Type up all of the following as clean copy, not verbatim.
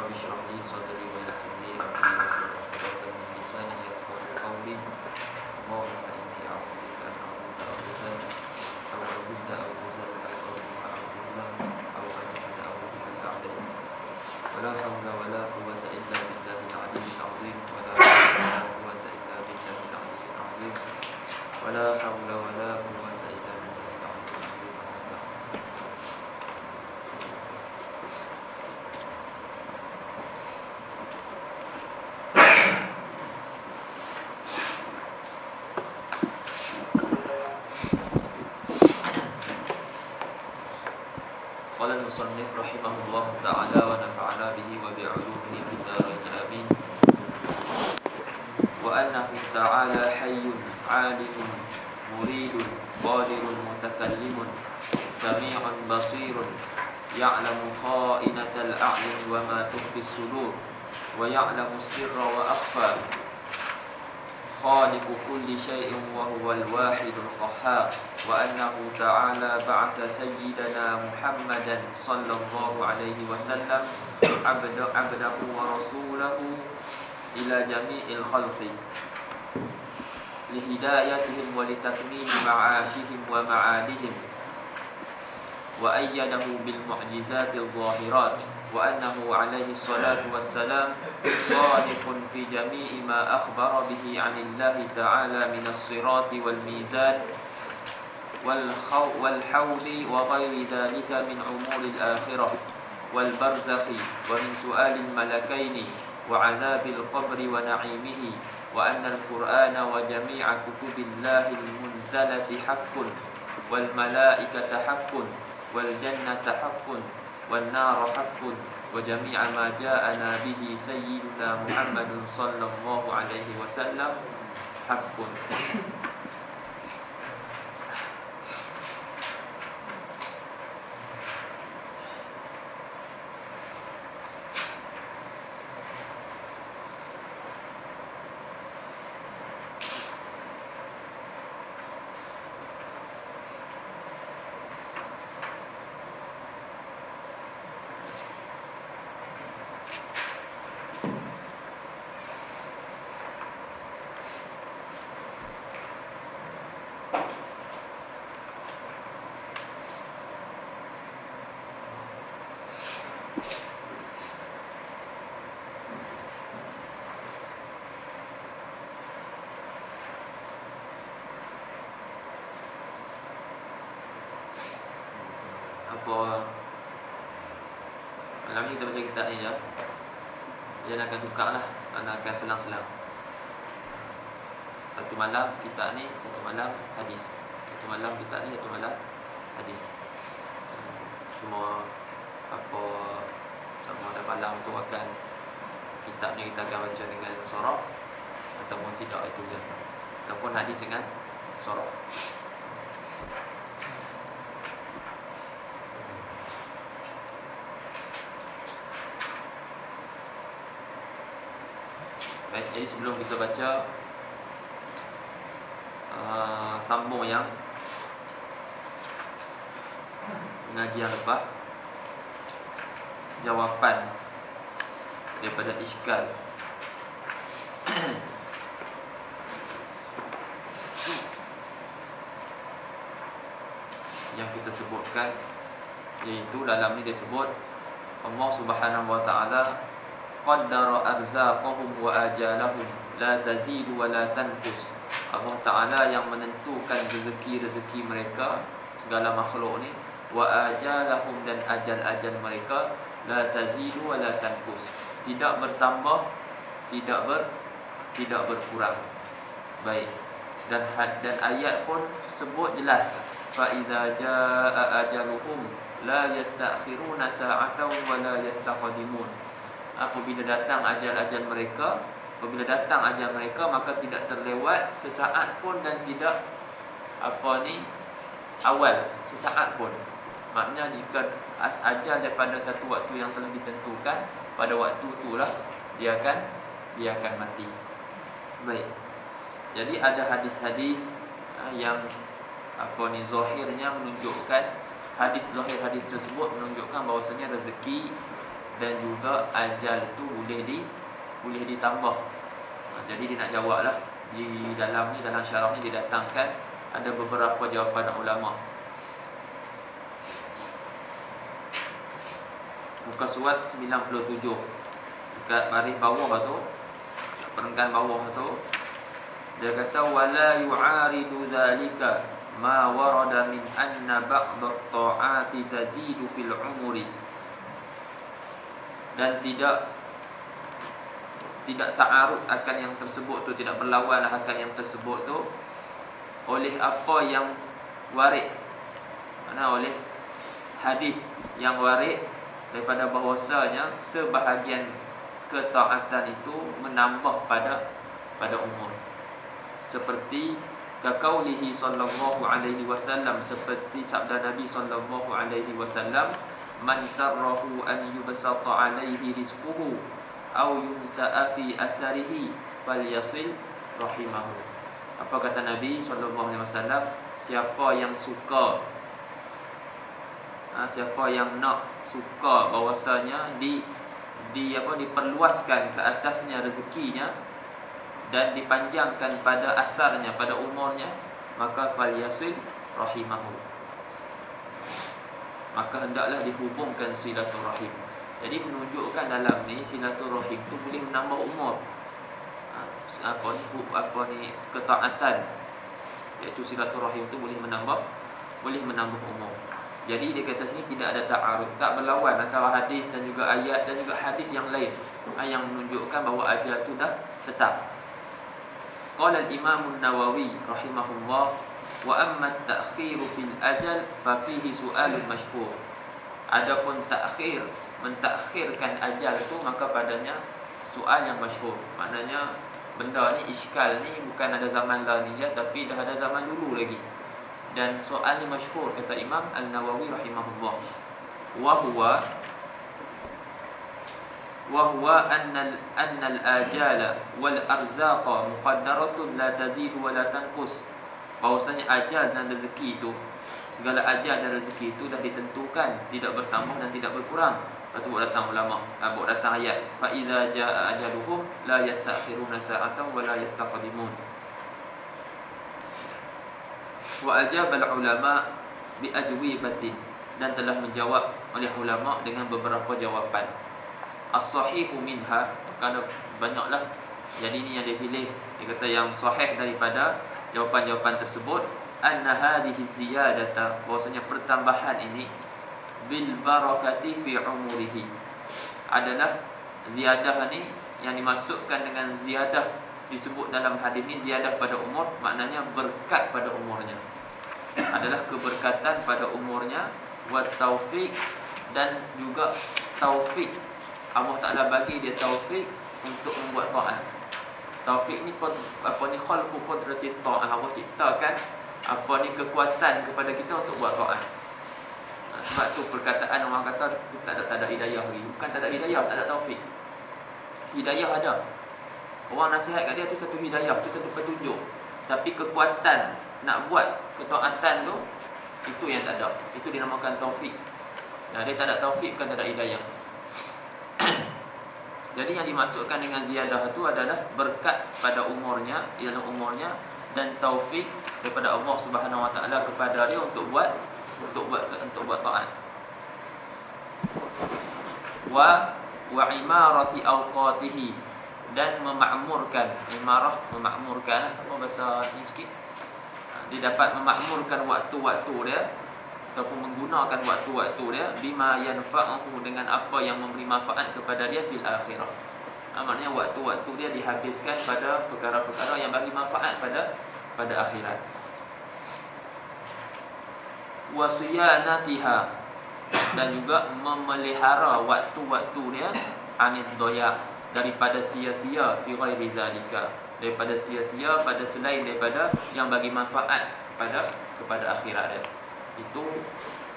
رب اشرح لي صدري ويسر لي أمري واحلل عقدة من لساني يفقهوا قولي اللهم إني أعوذ بك أن أغوط أو أغتال أو أزل أو تزل أو أظلم أو أظلم أو أجهل أو أجهل عليه ولا حول ولا قوة إلا بالله العلي العظيم ولا حول ولا قوة إلا بالله العلي العظيم ولا حول ولا قوة إلا بالله العلي العظيم. قال المصنف رحمه الله تعالى ونفعنا به وبعلومه في الدارين آمين. وأنه تعالى حي عالم مريد قادر متكلم سميع بصير يعلم خائنة الأعين وما تخفي الصدور ويعلم السر وأخفى خالق كل شيء وهو الواحد القهار. وأنه تعالى بعث سيدنا محمدا صلى الله عليه وسلم عبده ورسوله إلى جميع الخلق لهدايتهم ولتكميل معاشهم ومعادهم وأيده بالمعجزات الظاهرات. وأنه عليه الصلاة والسلام صادق في جميع ما أخبر به عن الله تعالى من الصراط والميزان والحوض وغير ذلك من أمور الآخرة والبرزخ ومن سؤال الملكين وعذاب القبر ونعيمه. وأن القرآن وجميع كتب الله المنزلة حق والملائكة حق والجنة حق والنار حق وجميع ما جاءنا به سيدنا محمد صلى الله عليه وسلم حق. Malam ni kita baca kitab ni je. Dia akan tukar lah, akan selang-selang. Satu malam kitab ni, satu malam hadis. Satu malam kitab ni, satu malam hadis. Semua sama ada malam tu akan kitab ni kita akan baca dengan sorok ataupun tidak, itu je. Ataupun hadis dengan sorok. Baik, jadi sebelum kita baca sambung yang mengaji yang lepas, jawapan daripada iskal yang kita sebutkan, iaitu dalam ni dia sebut Allah Subhanahu wa taala qaddara arzaqahum wa ajalahum la tazidu wa la tanqus. Allah Ta'ala yang menentukan rezeki-rezeki mereka, segala makhluk ni, wa ajalahum, dan ajal-ajal mereka, la tazidu wa la tanqus, tidak bertambah, tidak berkurang. Baik. Dan ayat pun sebut jelas, fa idza jaa ajaluhum la yastakhiruna sa'atan wa la yastaqdimun. Apabila datang ajal-ajal mereka, maka tidak terlewat sesaat pun dan tidak awal sesaat pun. Maknanya jika ajal daripada satu waktu yang telah ditentukan, pada waktu itulah dia akan mati. Baik. Jadi ada hadis-hadis yang zahirnya menunjukkan, hadis tersebut menunjukkan bahawasanya rezeki dan juga ajal tu boleh ditambah. Jadi dia nak jawablah di dalam syarah ni didatangkan ada beberapa jawapan ulama. Muka surat 97 dekat baris bawah tu, perenggan bawah tu, dia kata wala yu'aridu dzalika ma warada min anna ba'd at-ta'ati tazidu fil umuri, dan tidak ta'arud akan yang tersebut tu, tidak berlawan akan yang tersebut tu oleh apa yang warid, mana oleh hadis yang warid daripada bahawasanya sebahagian ketaatan itu menambah pada umur. Seperti kaqaulihi sallallahu alaihi wasallam, seperti sabda Nabi sallallahu alaihi wasallam, man sarrahu an yubsata alaihi rizquhu aw yumsa'a fi atharihi falyasil rahimahu. Apa kata Nabi sallallahu alaihi wasallam? Siapa yang suka, siapa yang nak suka bahwasanya diperluaskan ke atasnya rezekinya dan dipanjangkan pada asarnya, pada umurnya, maka falyasil rahimahu, maka hendaklah dihubungkan silaturahim. Jadi menunjukkan dalam ni silaturahim tu boleh menambah umur. Apa ni ketaatan, iaitu silaturahim tu boleh menambah umur. Jadi dia kata sini tidak ada ta'arud, tak berlawan antara hadis dan juga ayat dan juga hadis yang lain yang menunjukkan bahawa ajal itu dah tetap. Qala al-Imam an-Nawawi rahimahullah, wa amma at-ta'khir fil ajal fa fihi su'alun mashhur. Adapun mentakhirkan ajal itu, maka padanya soal yang masyhur. Maknanya benda ni, iskal ni bukan ada zaman laniyah, tapi dah ada zaman dulu lagi. Dan soal ni masyhur, kata Imam An-Nawawi rahimahullah, wa huwa anna al-ajala wal arzaqa muqaddaratun la tazidu wa la tanqus. Bahwasanya ajal dan rezeki itu, segala ajal dan rezeki itu dah ditentukan, tidak bertambah dan tidak berkurang. Lepas tu buat datang ulama, buat datang ayat, fa idza jaa ajaluhum la yastakhiruna sa'atan wa la yastaqdimun. Wa ajabal ulama bi ajwibatin, dan telah menjawab oleh ulama dengan beberapa jawapan. As-sahihu minha, kerana banyaklah, jadi ni yang dia pilih. Dia kata yang sahih daripada jawapan-jawapan tersebut, anna hadhihi ziyadata, bahwasanya pertambahan ini, bil barakati fi umurihi, adalah ziyadah ni yang dimasukkan dengan ziyadah disebut dalam hadis ni ziyadah pada umur, maknanya berkat pada umurnya, adalah keberkatan pada umurnya, wa taufik, dan juga taufik. Allah Ta'ala bagi dia taufik untuk membuat taat. Taufik ni khalqu qudrati ta'ah. Allah ciptakan kekuatan kepada kita untuk buat taat. Sebab tu perkataan orang kata tak ada hidayah lagi. Bukan tak ada hidayah, tak ada taufik. Hidayah ada. Orang nasihat kat dia tu satu hidayah, tu satu petunjuk. Tapi kekuatan nak buat ketaatan tu, itu yang tak ada. Itu dinamakan taufik. Nah, dia tak ada taufik, bukan tak ada hidayah. Jadi yang dimasukkan dengan ziyadah itu adalah berkat pada umurnya, ialah umurnya, dan taufik daripada Allah Subhanahu Wa Taala kepada dia untuk buat taat. Wa imarati awqatihi, dan memakmurkan. Imarah, memakmurkan, apa bahasa ni sikit, dia dapat memakmurkan waktu-waktu dia, ataupun menggunakan waktu-waktu dia, bima yanfa'uhu, dengan apa yang memberi manfaat kepada dia fil akhirah. Maknanya waktu-waktu dia dihabiskan pada perkara-perkara yang bagi manfaat pada akhirat. Wa siyanatiha, dan juga memelihara waktu-waktu dia anid doya, daripada sia-sia, fi ghairi zalika, daripada sia-sia pada selain daripada yang bagi manfaat kepada akhirat dia. Itu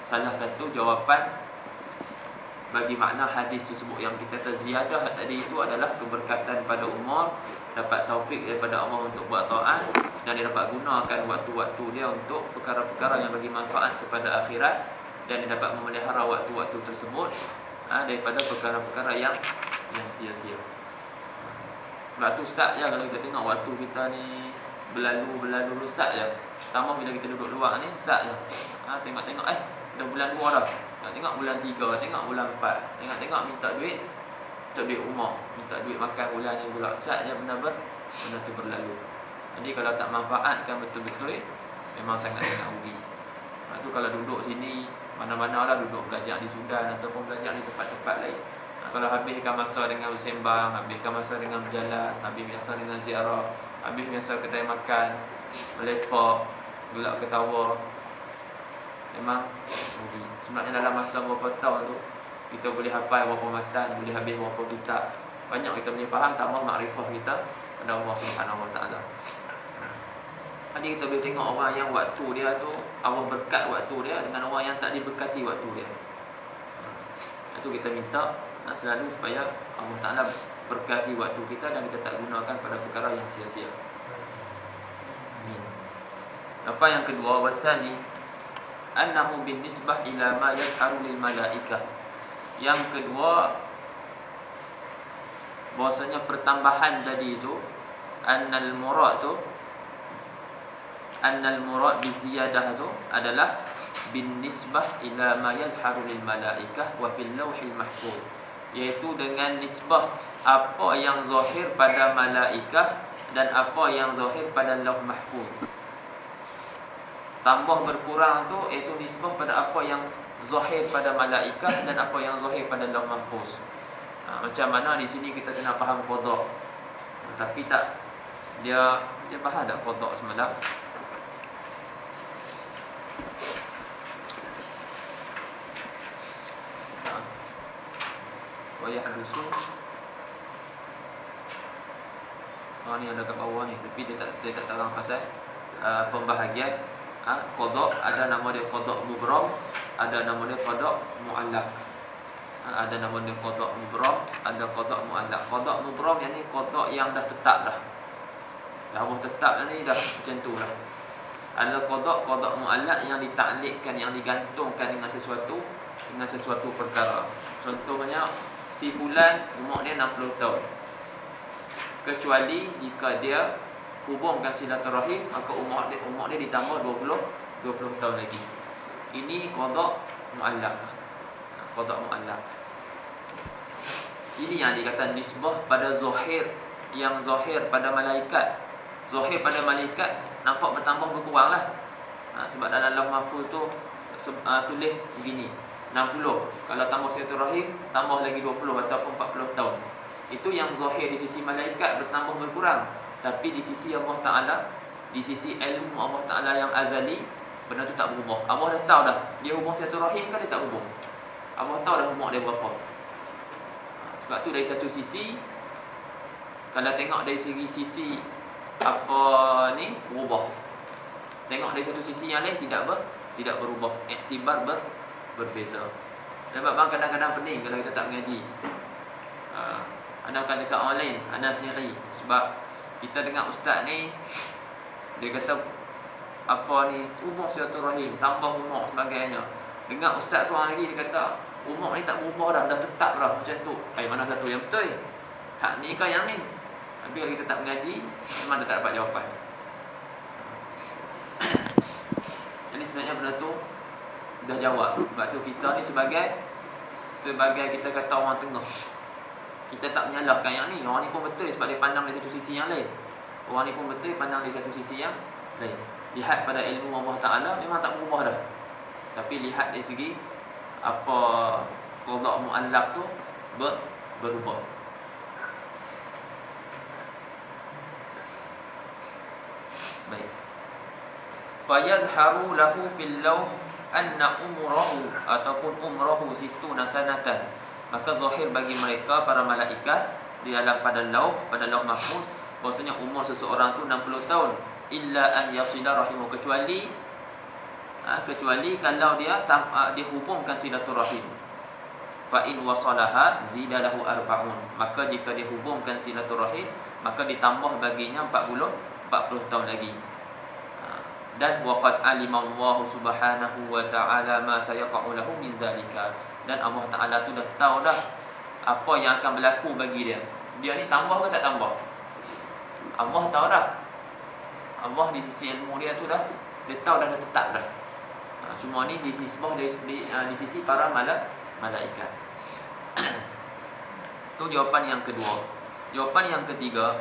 salah satu jawapan bagi makna hadis tersebut. Yang kita kata ziyadah tadi itu adalah keberkatan pada umur, dapat taufik daripada Allah untuk buat taat, dan dia dapat gunakan waktu-waktu dia untuk perkara-perkara yang bagi manfaat kepada akhirat, dan dia dapat memelihara waktu-waktu tersebut daripada perkara-perkara yang sia-sia. Sebab tu sat je kalau kita tengok waktu kita ni berlalu sat je. Pertama bila kita duduk luar ni sat je. Tengok-tengok dah bulan 2 dah. Tengok bulan 3, tengok bulan 4. Tengok minta duit rumah, minta duit makan bulan ni pula. Sat je benda tu berlalu. Jadi kalau tak manfaatkan betul-betul, memang sangat-sangat rugi. Lepas tu kalau duduk sini, mana-mana lah duduk belajar di Sudan ataupun belajar di tempat-tempat lain, kalau habiskan masa dengan bersembang, habiskan masa dengan berjalan, habis masa dengan ziarah, habis masa kedai makan, melepak, gelak ketawa, memang rugi. Sebenarnya dalam masa beberapa tahun tu, kita boleh hafal berapa matan, boleh habis berapa kitab, banyak kita boleh faham, tambah makrifah kita pada Allah Subhanahu Wa Taala. Jadi kita boleh tengok orang yang waktu dia tu Allah berkat waktu dia dengan orang yang tak diberkati waktu dia. Itu kita minta selalu supaya Allah Ta'ala berkati waktu kita dan kita tak gunakan pada perkara yang sia-sia. Apa yang kedua, wasani annahu bin nisbah ila ma yadharu lil malaikah. Yang kedua, bahwasanya pertambahan tadi itu annal murad bi ziyadah itu adalah bin nisbah ila ma yazharu lil malaikah wa fil lauhil mahfuz, iaitu dengan nisbah apa yang zahir pada malaikah dan apa yang zahir pada lauh mahfuz. Tambah berkurang tu iaitu nisbah pada apa yang zahir pada malaikah dan apa yang zahir pada lauh mahfuz. Macam mana di sini kita kena faham qada, tapi tak dia faham tak qada semalam? Yahdusu. Ni ada kat bawah ni, tapi dia tak tahu pasal pembahagian qada. Ada nama dia qada mubram, ada nama dia qada muallaq. Ada nama dia qada mubram, ada qada muallaq. Qada mubram yang ni qada yang dah tetap dah. Dah tetap ni dah macam tu lah. Ada qada muallaq yang ditaklikkan, yang digantungkan dengan sesuatu perkara. Contohnya si fulan umur dia 60 tahun. Kecuali jika dia hubungkan silaturahim, maka umur dia ditambah 20 tahun lagi. Ini qada muallaq. Qada muallaq. Ini yang dikatakan nisbah pada zahir, yang zahir pada malaikat. Zahir pada malaikat nampak bertambah berkuranglah. Sebab dalam lauh mahfuz tu tulis begini, 60. Kalau tambah silaturahim, tambah lagi 20 ataupun 40 tahun. Itu yang zahir di sisi malaikat bertambah berkurang. Tapi di sisi Allah Ta'ala, di sisi ilmu Allah Ta'ala yang azali, benda tu tak berubah. Allah dah tahu dah, dia hubung silaturahim kan dia tak hubung. Allah tahu dah umur dia berapa. Sebab tu dari satu sisi, kalau tengok dari sisi apa ni, berubah. Tengok dari satu sisi yang lain tidak berubah. Iktibar berbeza. Sebab bang kadang-kadang pening kalau kita tak mengaji. Anda akan cakap orang lain, anda sendiri. Sebab kita dengar ustaz ni, dia kata apa ni, umur silaturahim, tambah umur sebagainya. Dengar ustaz seorang lagi, dia kata umur ni tak berubah dah tetap dah macam tu. Mana satu yang betul? Hak ni ke yang ni? Tapi kalau kita tak mengaji, memang dia tak dapat jawapan. Jadi sebenarnya benda tu dah jawab. Sebab tu kita ni sebagai kita kata orang tengah. Kita tak menyalahkan yang ni. Orang ni pun betul sebab dia pandang dari satu sisi yang lain. Orang ni pun betul pandang dari satu sisi yang lain. Lihat pada ilmu Allah Ta'ala memang tak berubah dah. Tapi lihat dari segi apa qada muallaq tu berubah. Baik. Fayazharu lahu fil lauh anna umrahu ataupun umrahu situna sanatan. Maka zahir bagi mereka para malaikat di dalam pada lauh mahfuz bahwasanya umur seseorang tu 60 tahun, illa an yasila rahimu, kecuali kalau dia dihubungkan silaturahim. Fa in wasalaha zidalahu arba'un, maka jika dihubungkan silaturahim maka ditambah baginya 40 tahun lagi. Dan waqad alimallahu subhanahu wa ta'ala ma sayaqa'u lahu min dzalika, Dan Allah Ta'ala tu dah tahu dah apa yang akan berlaku bagi dia. Dia ni tambah ke tak tambah, Allah tahu dah. Allah di sisi ilmu dia tu dah, dia tahu dah tetap dah. Cuma ni disebut di sisi para malaikat. Tu jawapan yang kedua. Jawapan yang ketiga,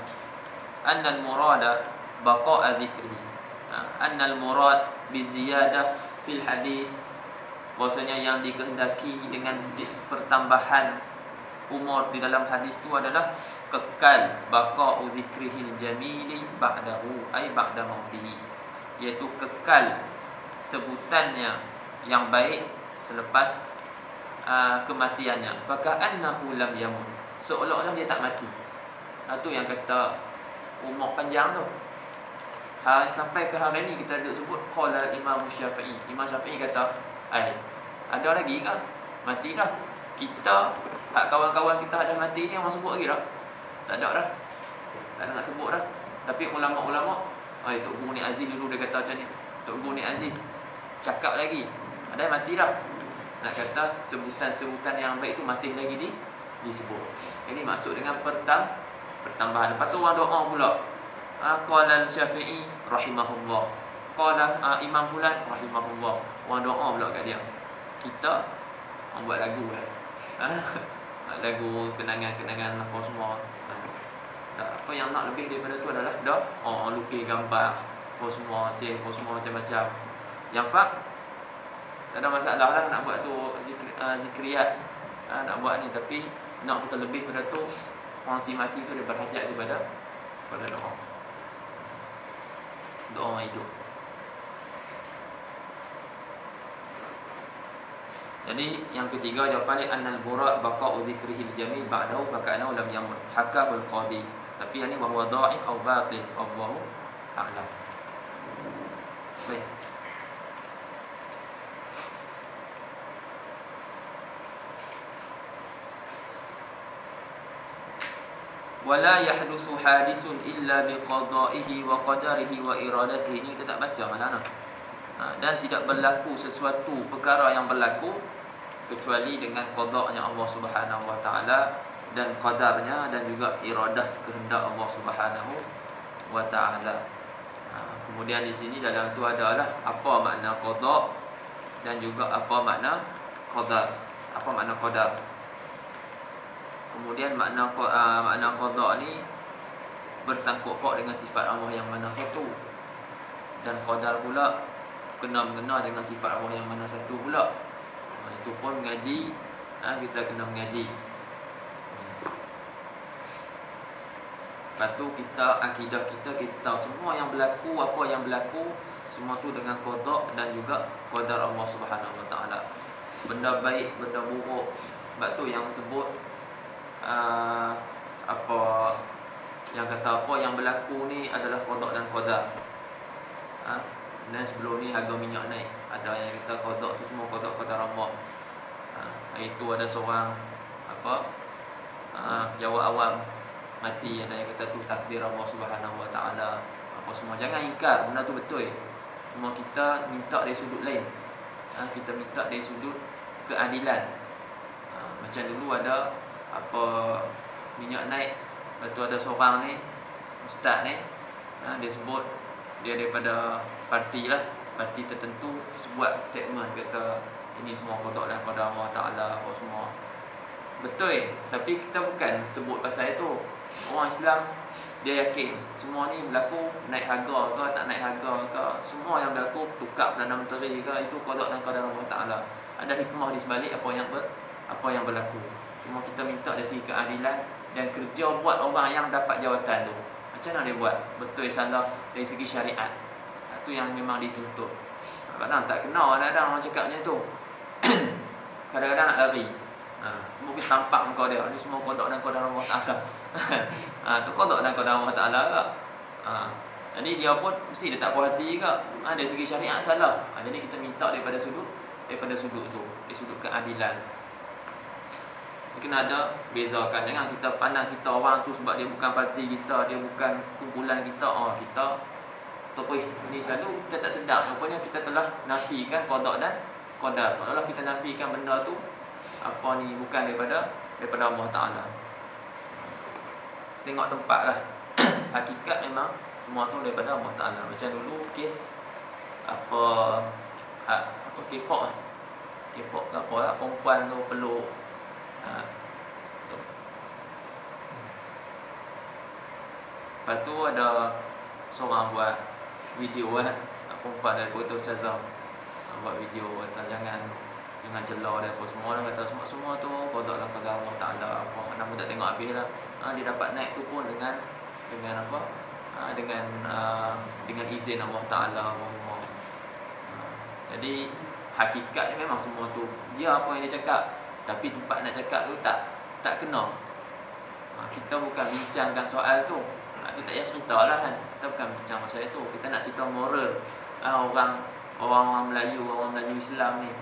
annal murada baqa'a dzikrihi. Annal murad bi ziyadah fil hadis, bahwasanya yang dikehendaki dengan pertambahan umur di dalam hadis itu adalah kekal baqa'u dzikrihil jamili ba'dahu, ay ba'da mautihi, iaitu kekal sebutannya yang baik selepas kematiannya. Faka'annahu lam yamut, seolah-olah dia tak mati. Itu yang kata umur panjang tu. Sampai ke hari ni kita duduk sebut qala Imam Syafi'i. Imam Syafi'i kata, ada lagi ke? Mati dah. Kita, kawan-kawan kita ada mati ni, orang sebut lagi dah? Tak ada dah. Tak ada nak sebut dah. Tapi ulama-ulama, Tok Guru Ni Aziz dulu dia kata macam ni. Tok Guru Ni Aziz cakap lagi, ada yang mati dah. Nak kata sebutan-sebutan yang baik tu masih lagi disebut. Ini maksud dengan pertambahan. Lepas tu orang doa pula. Qala Syafi'i rahimahullah, qala Imam Fulan rahimahullah. Orang doa pula kat dia. Kita orang buat lagu lagu kenangan-kenangan apa semua. Apa yang nak lebih daripada tu adalah orang lukis gambar apa semua, apa semua macam-macam. Yang tak ada masalah lah nak buat tu zikriyat, nak buat ni, tapi nak terlebih pada tu, orang si mati tu dia berhajat daripada doa hidup. Jadi yang ketiga jawapan dia annal burad baqa'u dzikrihil jamil ba'dahu faka'annahu lam yamut, hakahul qadi. Tapi yang ni wa huwa dha'if aw batil, Allahu a'lam. Baik. Wala yahdutsu hadisun illa biqada'ihi wa qadarihi wa iradatihi. Ini kita tak baca malah. Dan tidak berlaku sesuatu perkara yang berlaku kecuali dengan qada'nya Allah Subhanahu wa taala dan qadarnya, dan juga iradah kehendak Allah Subhanahu wa taala. Kemudian di sini dalam tu adalah apa makna qada' dan juga apa makna qadar. Apa makna qadar? Kemudian makna qada' ni bersangkut paut dengan sifat Allah yang mana satu, dan qadar pula kena-mengena dengan sifat Allah yang mana satu pula. Itu pun mengaji, kita kena mengaji. Lepas tu kita, akidah kita tahu semua yang berlaku, apa yang berlaku, semua tu dengan qada' dan juga qadar Allah Subhanahu wa taala. Benda baik, benda buruk. Sebab tu yang sebut apa yang kata apa yang berlaku ni adalah qada' dan qadar. Dan sebelum ni harga minyak naik, ada yang kata qada' tu semua qada' qadar Allah. Itu ada seorang Jawa awam mati, ada yang kata tu takdir Allah Subhanahu wa taala. Apa semua, jangan ingkar, benda tu betul. Cuma kita minta dari sudut lain. Kita minta dari sudut keadilan. Macam dulu ada minyak naik, lepas tu ada seorang ni ustaz ni, dia sebut dia daripada parti tertentu, buat statement kata ini semua qada' dan qadar Allah Ta'ala apa semua. Betul, tapi kita bukan sebut pasal itu. Orang Islam dia yakin semua ni berlaku, naik harga ke tak naik harga ke, semua yang berlaku tukar Perdana Menteri ke, itu qada' dan qadar Allah Ta'ala. Ada hikmah di sebalik apa yang berlaku. Cuma kita minta dari segi keadilan dan kerja buat orang yang dapat jawatan tu. Macam mana dia buat? Betul salah dari segi syariat. Itu yang memang dituntut. Kadang-kadang tak kenal, kadang-kadang orang cakap macam tu. Kadang-kadang nak lari. Mungkin tampak muka dia, ni semua qada' dan qadar Allah Ta'ala. Tu qada' dan qadar Allah Ta'ala ke? Jadi dia pun mesti dia tak puas hati ke? Dari segi syariat salah. Jadi kita minta daripada sudut tu, dari sudut keadilan. Kena ada bezakan. Jangan kita pandang kita orang tu sebab dia bukan parti kita, dia bukan kumpulan kita. Kita ni selalu kita tak sedar. Rupanya kita telah nafikan qada' dan qadar. Seolah-olah kita nafikan benda tu apa ni bukan daripada Allah Taala. Tengok tempat lah. Hakikat memang semua tu daripada Allah Taala. Macam dulu kes apa K-pop lah. K-pop ke apa lah, perempuan tu peluk tu. Lepas tu ada seorang buat video kan, perempuan dari Kota Ustazah buat video kata jangan celah dan apa semua lah, kata semua tu kodok dalam agama tak ada apa, nama tak tengok habis lah. Dia dapat naik tu pun dengan apa, dengan izin Allah Ta'ala. Jadi hakikat ni memang semua tu dia apa yang dia cakap, tapi tempat nak cakap tu tak kena. Kita bukan bincangkan soal tu. Tu tak payah cerita lah kan. Kita bukan bincang soal tu. Kita nak cerita moral. Orang Melayu Islam ni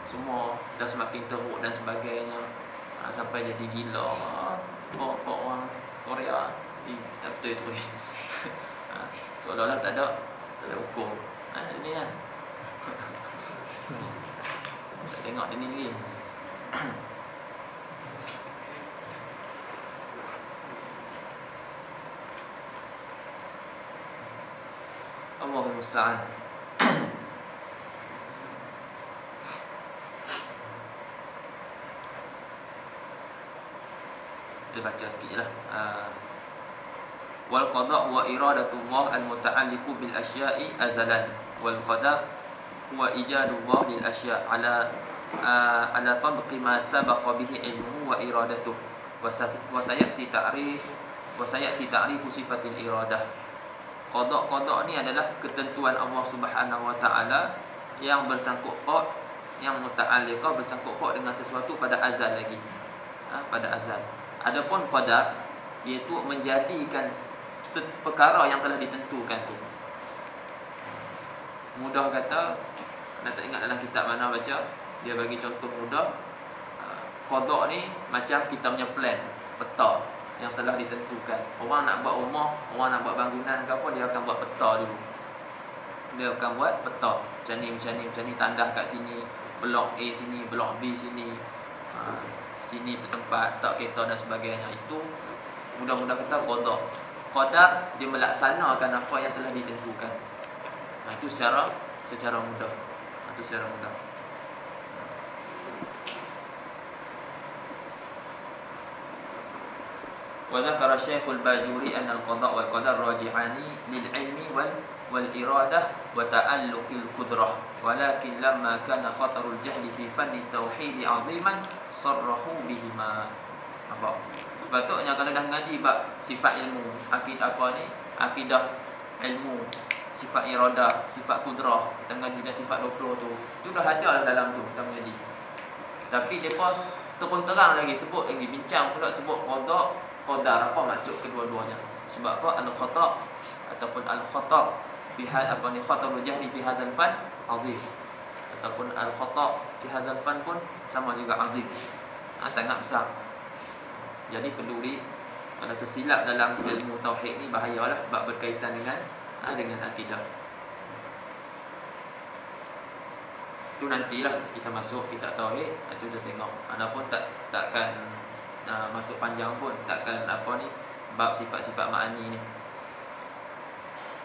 semua dah semakin teruk dan sebagainya, sampai jadi gila. Pokok orang Korea tak betul itu. Seolah-olah tak ada hukum. Ini kan. Tak tengok dia ni. Allahul musta'an. Kita baca sikit je lah. Wal qada' wa iradatullah al-muta'alliqu bil asya'i azalan. Wal qada' huwa ijadullah lil asya' ala tabqi ma sabaqa bihi ilmuhu wa iradatuh. Wa sayati ta'rifu sifatil iradah. Qada' ni adalah ketentuan Allah Subhanahu wa taala yang bersangkut paut, yang muta'alliqah bersangkut paut dengan sesuatu pada azal lagi. Pada azal. Adapun qadar iaitu menjadikan perkara yang telah ditentukan tu. Mudah kata, nak tak ingat dalam kitab mana baca, dia bagi contoh mudah. Qada ni macam kita punya plan, peta yang telah ditentukan. Orang nak buat rumah, orang nak buat bangunan ke apa, dia akan buat peta dulu. Dia akan buat peta. Macam ni, tandah kat sini, blok A sini, blok B sini. Sini tempat tak kereta dan sebagainya. Itu mudah-mudah kata qada. Qadar dia melaksanakan apa yang telah ditentukan. Itu secara mudah. Itu secara mudah. Wa dzakara Syekhul Bajuri anna al-qada' wal qadar raji'ani lil ilmi wal iradah wa ta'alluqil qudrah. Walakin lamma kana khatarul jahli fi fanni tauhid 'aziman sarrahu bihima. Apa? Sepatutnya kalau dah ngaji bab sifat ilmu, akidah ilmu, sifat iradah, sifat kudrah, kita ngaji dah sifat 20 tu. Tu dah ada dalam tu kita mengaji. Tapi depa terus terang lagi sebut lagi bincang pula sebut qada, qadar, apa maksud kedua-duanya. Sebab apa? Al-khata' ataupun al-khata' fi khatarul jahli fi hadzal fan azim. Ataupun al-khata' fi hadzal fan pun sama juga azim. Sangat besar. Jadi peduli kalau tersilap dalam ilmu tauhid ni bahayalah, sebab berkaitan dengan akidah. Tu nantilah kita masuk kitab tauhid, itu kita tengok. Adapun takkan masuk panjang pun, takkan bab sifat-sifat ma'ani ni.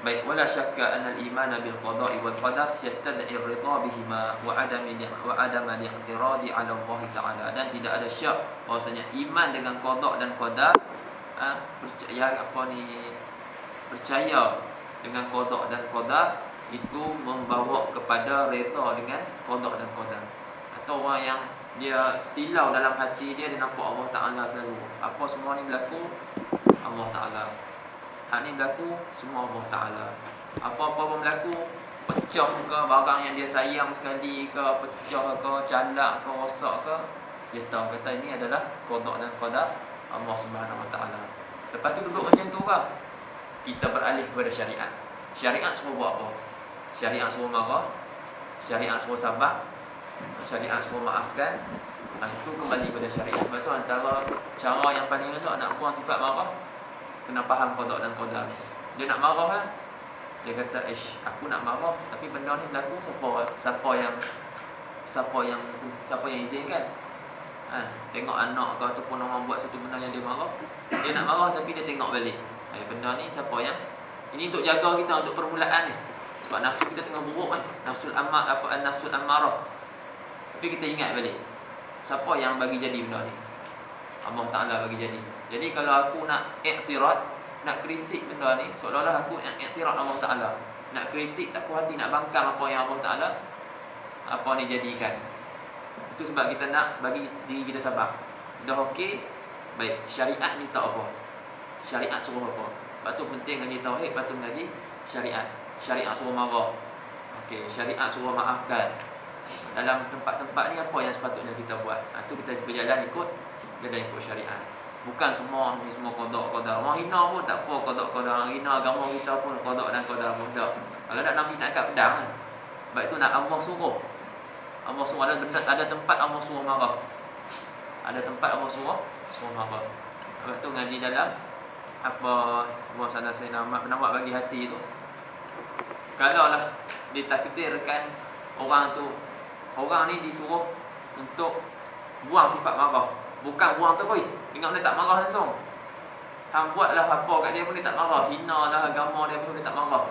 Baik, wala syakka anna al-iman bil qada'i wal qadar yastad'i ar-ridha bihima wa adama al-i'tiradi 'ala Allah Ta'ala. Dan tidak ada syak bahwasanya iman dengan qada' dan qadar, percaya dengan qada' dan qadar itu membawa kepada redha dengan qada' dan qadar. Atau orang yang dia silau dalam hati dia nampak Allah Ta'ala selalu. Apa semua ni berlaku Allah Ta'ala. Hak ni berlaku semua Allah Ta'ala. Apa-apa pun berlaku, pecah ke barang yang dia sayang sekali ke, pecah ke, calak ke, rosak ke, dia tahu kata ini adalah qada' dan qadar Allah Subhanahu Wa Ta'ala. Lepas tu duduk macam tu ke, kita beralih kepada syariat. Syariat suruh buat apa? Syariat suruh marah, syariat suruh sabar, syariat suruh maafkan. Itu kembali kepada syariat. Sebab tu antara cara yang paling elok nak buang sifat marah, kena faham qada' dan qadar ni. Dia nak marah kan, dia kata aku nak marah, tapi benda ni berlaku siapa yang izinkan? Tengok anak kau ataupun orang buat satu benda yang dia marah, dia nak marah tapi dia tengok balik. Benda ni siapa yang ini untuk jaga kita untuk permulaan ni. Sebab nafsu kita tengah buruk kan, nafsul ammarah. Tapi kita ingat balik, siapa yang bagi jadi benda ni? Allah Ta'ala bagi jadi. Jadi kalau aku nak iktirad, nak kritik benda ni, seolah-olah aku nak iktirad Allah Ta'ala, nak kritik, tak puas hati, nak bangkang apa yang Allah Ta'ala ni jadikan. Itu sebab kita nak bagi diri kita sabar. Dah okey, baik, syariat ni tak apa, syariat suruh apa. Lepas tu penting ngaji tauhid, lepas tu ngaji syariat. Syariat suruh marah, okey, syariat suruh maafkan. Dalam tempat-tempat ni apa yang sepatutnya kita buat, itu kita berjalan ikut syariat. Bukan semua ni semua qada. Orang hina pun tak apa qada. Orang hina agama kita pun qada dan qadar mudah. Kalau nak Nabi tak angkat pedang kan. Sebab itu nak Allah suruh. Allah suruh ada tempat Allah suruh marah. Ada tempat Allah suruh marah. Sebab tu ngaji dalam apa Allah saya nak bagi hati tu. Kalaulah ditakdirkan orang ni disuruh untuk buang sifat marah. Bukan buang terus, ingat dia tak marah langsung. Hang buatlah apa kat dia pun dia tak marah. Hinalah agama dia pun dia tak marah.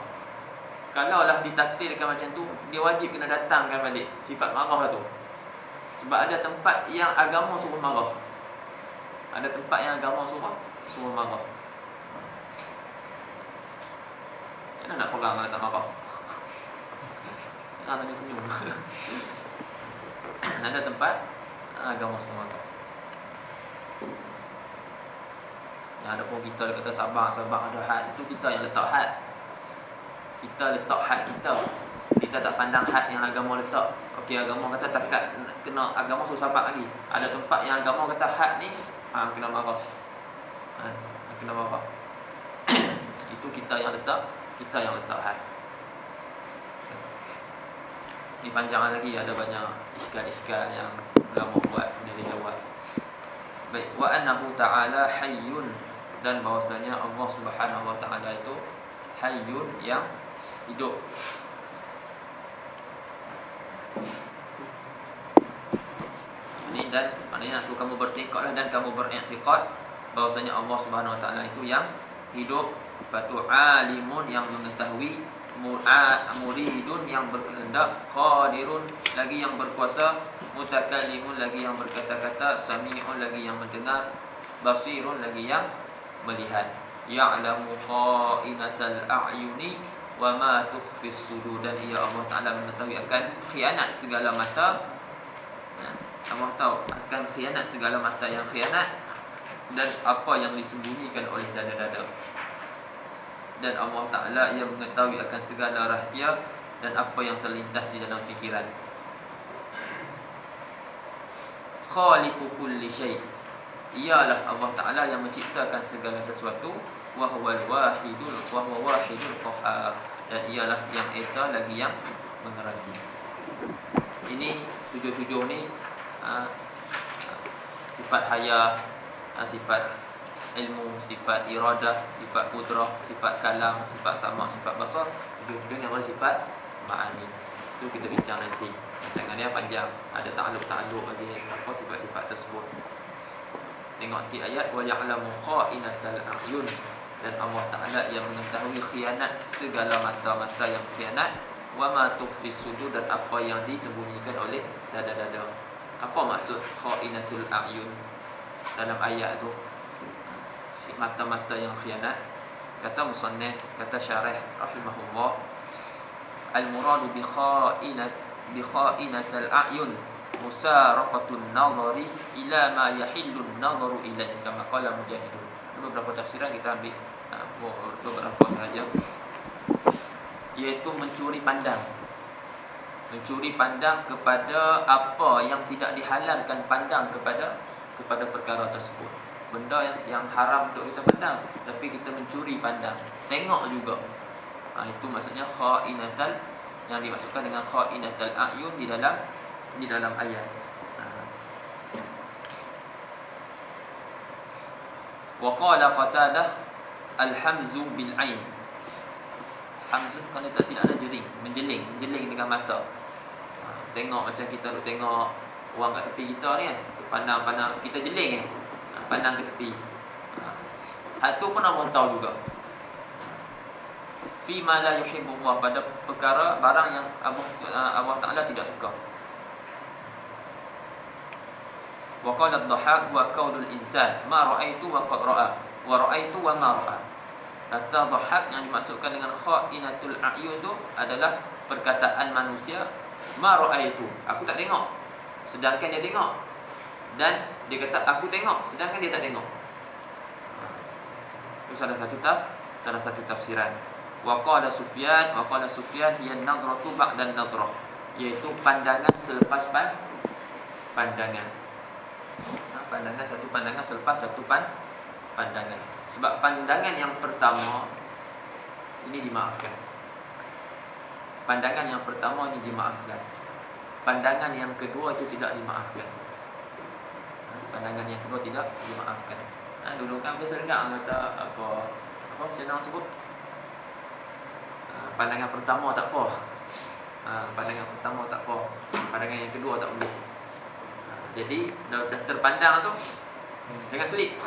Kalaulah ditakdirkan macam tu, dia wajib kena datangkan balik sifat marah tu. Sebab ada tempat yang agama suruh marah. Ada tempat yang agama suruh marah. Kenapa nak perang kalau tak marah? Jangan tanya senyum. Ada tempat agama suruh marah. Ada pun kita kata sabar ada had, itu kita yang letak had. Kita letak had kita. Kita tak pandang had yang agama letak. Okey, agama kata takat kena agama suruh sabar lagi. Ada tempat yang agama kata had ni kena marah. Kena marah. Itu kita yang letak had. Ini panjang lagi, ada banyak iskal-iskal yang ulama buat dari jawab. Baik, wa annahu ta'ala hayyun, dan bahwasanya Allah Subhanahu wa taala itu hayyun yang hidup. Ini dan maknanya suruh kamu bertikadlah dan kamu beriktikad bahwasanya Allah Subhanahu wa taala itu yang hidup, patu alimun yang mengetahui, muridun yang berkehendak, qadirun lagi yang berkuasa, mutakallimun lagi yang berkata-kata, sami'un lagi yang mendengar, basirun lagi yang melihat. Ya'lamu kha'inatal a'yuni wa ma tukhfis sudur, dan ia Allah Ta'ala mengetahui akan khianat segala mata. Allah tahu akan khianat segala mata yang khianat, dan apa yang disembunyikan oleh dada-dada. Dan Allah Ta'ala yang mengetahui akan segala rahsia dan apa yang terlintas di dalam fikiran. Khaliqu kulli syai', ialah Allah Ta'ala yang menciptakan segala sesuatu. Wa huwal wahidul qahhar, dan ialah yang esa lagi yang mengerasi. Ini tujuh ni sifat haya, sifat ilmu, sifat iradah, sifat qudrah, sifat kalam, sifat sama, sifat basar. Tujuh yang sifat ma'ani. Itu kita bincang nanti. Rancangan dia panjang, ada ta'alluq bagi apa sifat-sifat tersebut. Tengok sikit ayat, wa ya'lamu kha'inatal a'yun, dan Allah Ta'ala yang mengetahui khianat segala mata-mata yang khianat, wa ma tukhfis sudur, dan apa yang disembunyikan oleh dada-dada. Apa maksud kha'inatul a'yun dalam ayat tu? Mata-mata yang khianat. Kata musannif, kata syarih rahimahullah, al-muradu bi kha'inatal a'yun musaraqatun nazari ila ma yahillu an-nazaru ilaihi, kama qala Mujahid. Beberapa tafsiran kita ambil beberapa sahaja, iaitu mencuri pandang kepada apa yang tidak dihalalkan pandang kepada perkara tersebut. Benda yang haram untuk kita pandang, tapi kita mencuri pandang, tengok juga. Itu maksudnya kha'inatal, yang dimaksudkan dengan kha'inatal a'yun di dalam ayat. Wa qala Qatadah al-hamzu bil ain. Hamzu kalau tak silap ada jering, menjeling dengan mata. Tengok macam kita tengok orang kat tepi kita ni kan, Pandang kita jeling kan. Pandang ke tepi. Hal tu pun Allah tahu juga. Fi ma la yuhibbu Allah, pada perkara barang yang Allah Taala tidak suka. Wa qala ad-dhahhak wa qaulul insan ma ra'aitu wa qad ra'a wa ra'aitu wa ma ra'a. Kata dhahhak yang dimaksudkan dengan kha'inatul a'yun tu adalah perkataan manusia, ma ra'aitu, aku tak tengok, sedangkan dia tengok. Dan dia kata aku tengok, sedangkan dia tak tengok. Itu salah satu tafsiran. Wa qala Sufyan hiya an-nadratu ba'da an-nadrah, iaitu pandangan selepas pandangan. Satu pandangan selepas satu pandangan. Sebab pandangan yang pertama ini dimaafkan. Pandangan yang pertama ini dimaafkan. Pandangan yang kedua itu tidak dimaafkan. Pandangan yang kedua tidak dimaafkan. Dulu kan biasa dengar kata apa macam orang sebut, pandangan pertama tak apa. Pandangan pertama tak apa. Pandangan yang kedua tak boleh. Jadi dah terpandang tu jangan klik.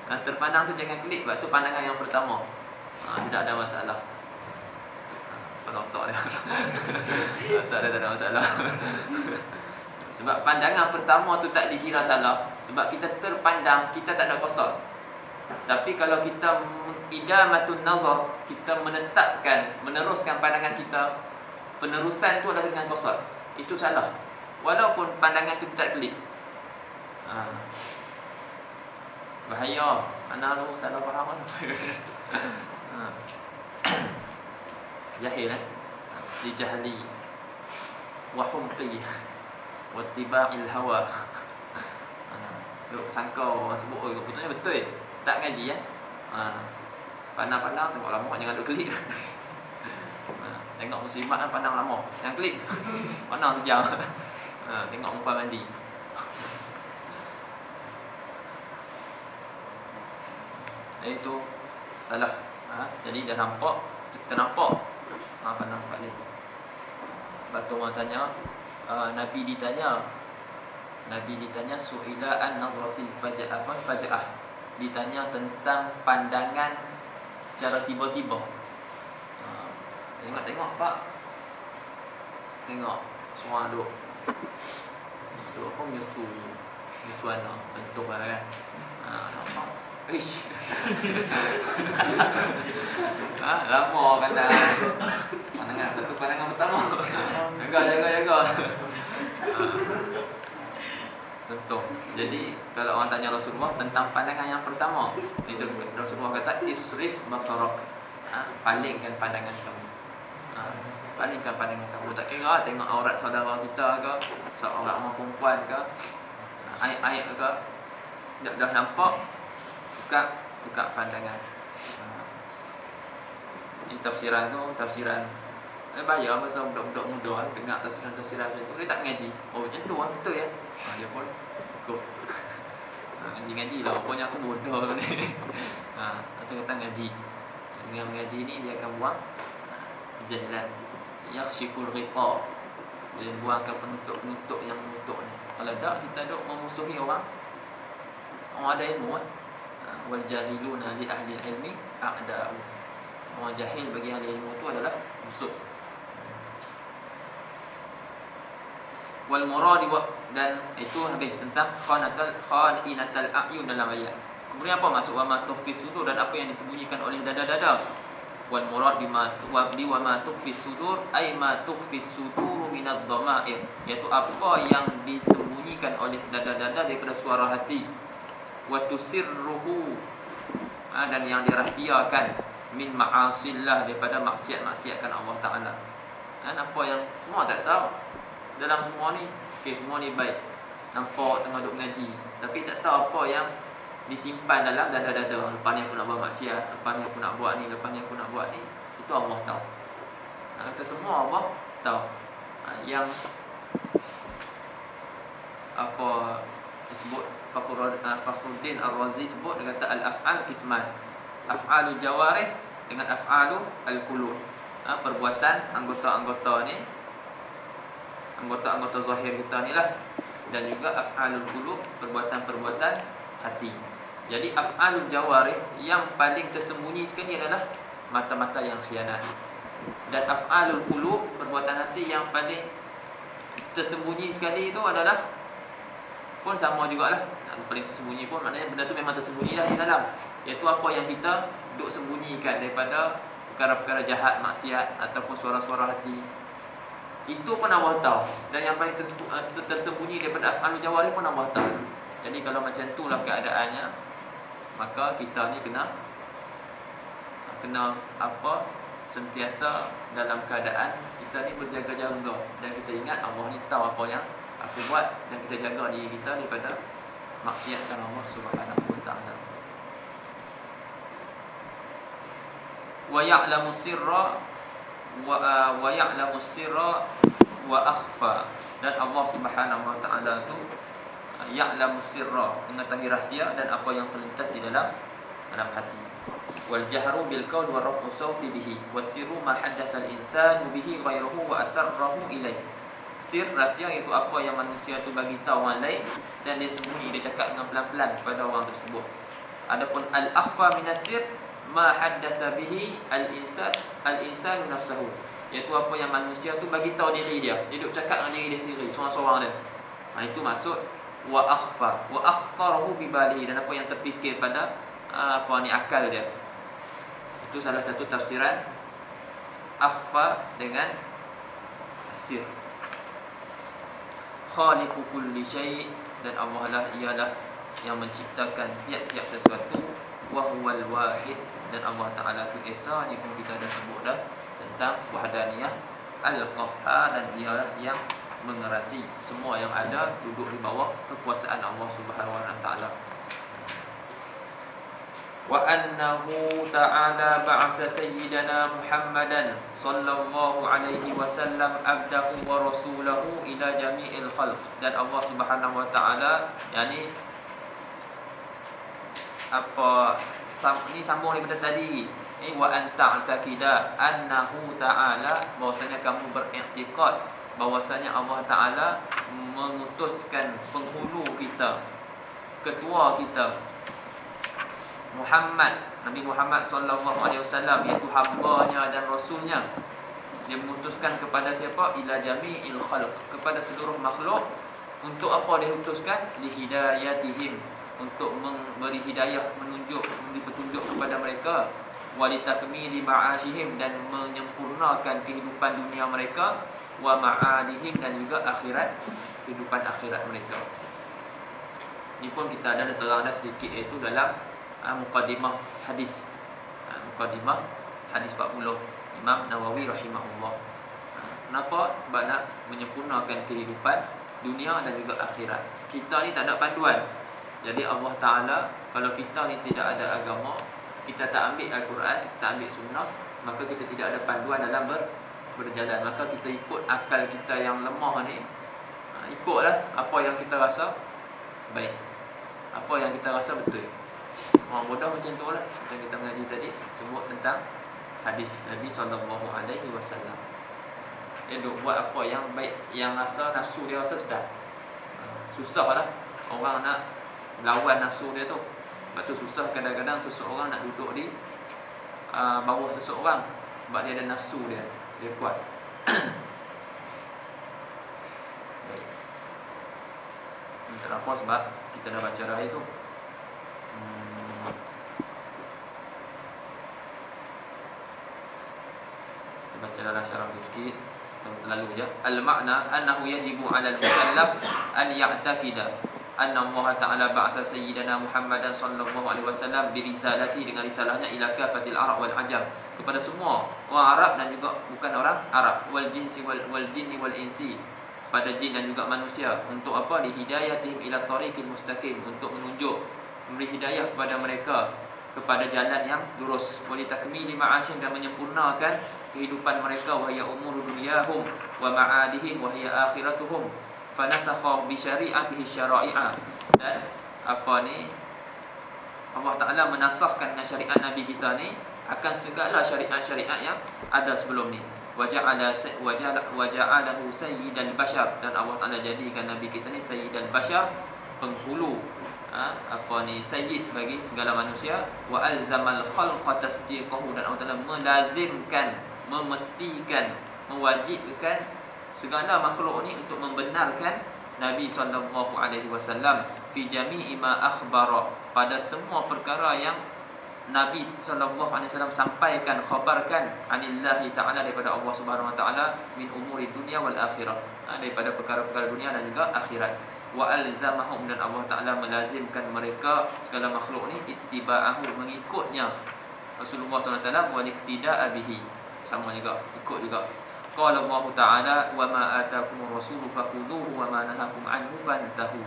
Terpandang tu jangan klik, sebab tu pandangan yang pertama. Tidak ada masalah. Penonton dia. Tak ada masalah. Sebab pandangan pertama tu tak dikira salah, sebab kita terpandang, kita tak ada qasar. Tapi kalau kita idamatun nazar, kita meneruskan pandangan kita, penerusan tu adalah dengan qasar, itu salah. Walaupun pandangan tu tak klik. Bahaya. Anak lu salah faham kan? Jahil Dijahli wa humqi wa tiba'il hawa. Duk sangka orang sebut, oh betulnya betul. Tak ngaji Pandang-pandang tengok lama, jangan duk klik. Tengok muslimat kan pandang lama, jangan klik. Pandang sejam. Tengok muka mandi. Itu salah. Jadi dah nampak, kita nampak. Pandang sebalik. Batu orang tanya, Nabi ditanya su'ila an-nazratil faja'ah. Ditanya tentang pandangan secara tiba-tiba. Tengok Pak. Tengok semua duk apa menyusu anak contoh kan. Nampak ish. Lama pandangan satu pandangan pertama. Jaga. Contoh. Jadi kalau orang tanya Rasulullah tentang pandangan yang pertama, itu Rasulullah kata isrif basarak. Palingkan pandangan kamu. Palingkan pandangan kamu. Tak kira tengok aurat saudara kita ke, seorang orang perempuan ke, aib ke, dah nampak, buka pandangan. Ini tafsiran tu tafsiran bayar masa budak-budak muda dengar tafsiran macam tu, dia tak ngaji. Oh macam tu betul ya. Dia pun ikut. Ngaji lah, pokoknya aku bodoh ni. Atau kata ngaji. Dengan mengaji ni dia akan buang jahilan. Yakhshiful riqa. Dia buangkan penutup yang menutup ni. Kalau tak kita duk memusuhi orang ada ilmu wal jahiluna li ahli ilmi a'da'u. Orang jahil bagi ahli ilmu tu adalah musuh. Wal murad, dan itu habis tentang khanatal a'yun dalam ayat. Kemudian apa maksud wa ma tukhfis sudur, dan apa yang disembunyikan oleh dada-dada. Wal murad bima wa ma tukhfis sudur ay ma tukhfis sudur minadh dhamair, iaitu apa yang disembunyikan oleh dada-dada daripada suara hati. Wa tusirruhu, dan yang dirahsiakan min ma'asillah, daripada maksiat-maksiatkan Allah Taala. Dan apa yang semua tak tahu dalam semua ni, semua ni baik, nampak tengah duk mengaji, tapi tak tahu apa yang disimpan dalam dada-dada. Lepas ni aku nak buat maksiat, lepas ni aku nak buat ni, lepas ni aku nak buat ni. Itu Allah tahu. Kata semua Allah tahu. Yang apa disebut Fakhruddin Ar-Razi sebut, dia kata al-af'al qisman. Af'alul jawarih dengan af'alul al-qulub. Perbuatan anggota-anggota ni, anggota-anggota zahir kita ni lah. dan juga af'alul qulub, perbuatan-perbuatan hati. Jadi af'alul jawarih yang paling tersembunyi sekali adalah mata-mata yang khianat. Dan af'alul qulub, perbuatan hati yang paling tersembunyi sekali itu adalah pun sama jugalah. Paling tersembunyi pun maknanya benda tu memang tersembunyi dah di dalam, iaitu apa yang kita duk sembunyikan daripada perkara-perkara jahat, maksiat ataupun suara-suara hati. Itu pun Allah tahu. Dan yang paling tersembunyi daripada af'alul jawarih pun Allah tahu. Jadi kalau macam itulah keadaannya, maka kita ni kena apa, sentiasa dalam keadaan kita ni berjaga-jaga, dan kita ingat Allah ni tahu apa yang aku buat, dan kita jaga diri kita daripada maksiatkan Allah Subhanahu wa taala. Wa ya'lamu sirra wa akhfa. Dan Allah Subhanahu wa taala tu ya'lamu sirra, mengetahui rahsia dan apa yang terlintas di dalam hati. Wal jahru bil qaul wa raf'u sauti bihi wasirru ma haddasa al insanu bihi ghairuhu wa asarrahu ilaihi. Sir, rahsia, iaitu apa yang manusia tu bagi tahu orang lain dan dia sembunyi, dia cakap dengan pelan-pelan kepada orang tersebut. Adapun al-akhfa minas sir ma haddatsa bihi al-insanu nafsuhu, iaitu apa yang manusia tu bagi tahu diri dia. Dia duk cakap dengan diri dia sendiri, seorang-seorang dia. Itu maksud wa akhfa wa akhtarahu bi balihi, dan apa yang terfikir pada akal dia. Itu salah satu tafsiran akhfa dengan sir. Khaliqu kulli syai', dan Allah lah ialah yang menciptakan tiap-tiap sesuatu. Wa huwal wahid, dan Allah Taala tu esa, ni pun kita dah sebut dah tentang wahdaniyah. Al-Qahhar, dan dialah yang mengerasi semua yang ada duduk di bawah kekuasaan Allah Subhanahu wa taala. Wa annahu ta'ala ba'atha sayyidana Muhammadan sallallahu alaihi wasallam abdahu wa rasulahu ila jami'il khalq. Dan Allah Subhanahu wa taala, yakni apa, ini sambung daripada tadi. Wa anta taqida annahu ta'ala, bahwasanya kamu beriktikad bahwasanya Allah Taala mengutuskan penghulu kita, ketua kita Muhammad, Nabi Muhammad sallallahu alaihi wasallam, iaitu hamba-Nya dan rasulnya. Dia mengutuskan kepada siapa? Ila jami'il khalq, kepada seluruh makhluk. Untuk apa dia utuskan? Li hidayatihim, untuk memberi hidayah, menunjuk, memberi petunjuk kepada mereka. Wa li takmili ma'ashihim, dan menyempurnakan kehidupan dunia mereka. Wa ma'adihim, dan juga akhirat, kehidupan akhirat mereka. Ini pun kita ada terang dah sedikit, iaitu dalam muqaddimah hadis. Muqaddimah hadis 40 Imam Nawawi rahimahullah. Kenapa? Sebab nak menyempurnakan kehidupan dunia dan juga akhirat. Kita ni tak ada panduan. Jadi Allah Ta'ala, kalau kita ni tidak ada agama, kita tak ambil Al-Quran, kita tak ambil sunnah, maka kita tidak ada panduan dalam berjalan. Maka kita ikut akal kita yang lemah ni. Ikutlah apa yang kita rasa baik, apa yang kita rasa betul. Orang bodoh macam tu lah. Macam kita mengaji tadi, sebut tentang hadis Nabi SAW. Dia duk buat apa yang baik, yang rasa nafsu dia rasa sedap. Susah lah orang nak lawan nafsu dia tu. Sebab tu susah kadang-kadang seseorang nak duduk di bawah seseorang, sebab dia ada nafsu dia kuat. Baik. Tak apa, sebab kita dah baca dah itu. Baca dalam syarah tu sikit, lalu je. Al-makna annahu yajibu 'ala al-mukallaf an ya'taqida anna Allah Ta'ala ba'atha sayyidana Muhammadan sallallahu alaihi wasallam bi risalati, dengan risalahnya ila kafatil Arab wal Ajam, kepada semua orang Arab dan juga bukan orang Arab, wal jinsi wal jinni wal insi, pada jin dan juga manusia. Untuk apa? Li hidayatihim ila tariqil mustaqim, untuk menunjuk, memberi hidayah kepada mereka kepada jalan yang lurus. Wali takmili ma'asyim, dan menyempurnakan kehidupan mereka. Wahya umur dunyahum wa ma'adihim wahya akhiratuhum. Fanasakha bi syari'atihi syara'i'a, dan apa ni, Allah Ta'ala menasahkan dengan syariat Nabi kita ni akan segala syariat-syariat yang ada sebelum ni. waja'alahu sayyidal bashar, dan Allah Taala jadikan nabi kita ni sayyidal bashar, penghulu sayyid bagi segala manusia. Wa alzamal khalqa tasdiqahu, dan Allah Taala melazimkan, memestikan, mewajibkan segala makhluk ni untuk membenarkan Nabi sallallahu alaihi wasallam fi jami'i ma akhbara, pada semua perkara yang Nabi sallallahu alaihi wasallam sampaikan, khabarkan anillahi ta'ala, daripada Allah Subhanahu wa taala, min umuri dunia wal akhirah, daripada perkara-perkara dunia dan juga akhirat. Wa alzamahum, dan Allah Taala melazimkan mereka segala makhluk ni ittiba'ahu, mengikutnya Rasulullah sallallahu alaihi wasallam, wa iktida'a bihi, sama juga ikut juga. Qala Allah Ta'ala, wa ma atakumur rasulu fakhudhuhu wa ma nahakum anhu fantahu.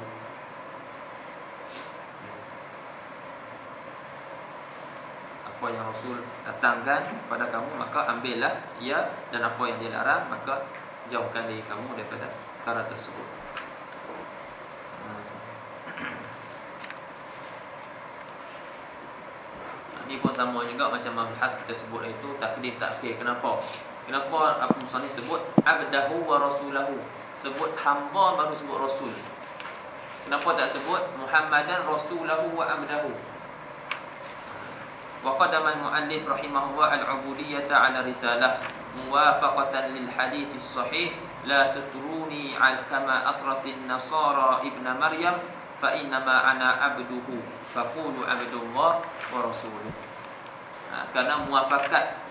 Apa yang Rasul datangkan kepada kamu maka ambillah ia, dan apa yang dia larang maka jauhkan diri kamu daripada perkara tersebut. Ini pun sama juga macam mabhas kita sebut itu takdim takhir. Kenapa Abu Musani sebut abdahu wa rasulahu, sebut hamba baru sebut rasul? Kenapa tak sebut Muhammadan rasulahu wa abdahu? Wa qadama al-muallif rahimahullah al-ubudiyyata 'ala risalah muwafaqatan lil hadis as-sahih la tutruni kama atratin nasara ibn maryam fa inna ma ana abduhu faqulu abdullah wa rasuluh. Karena muwafaqat,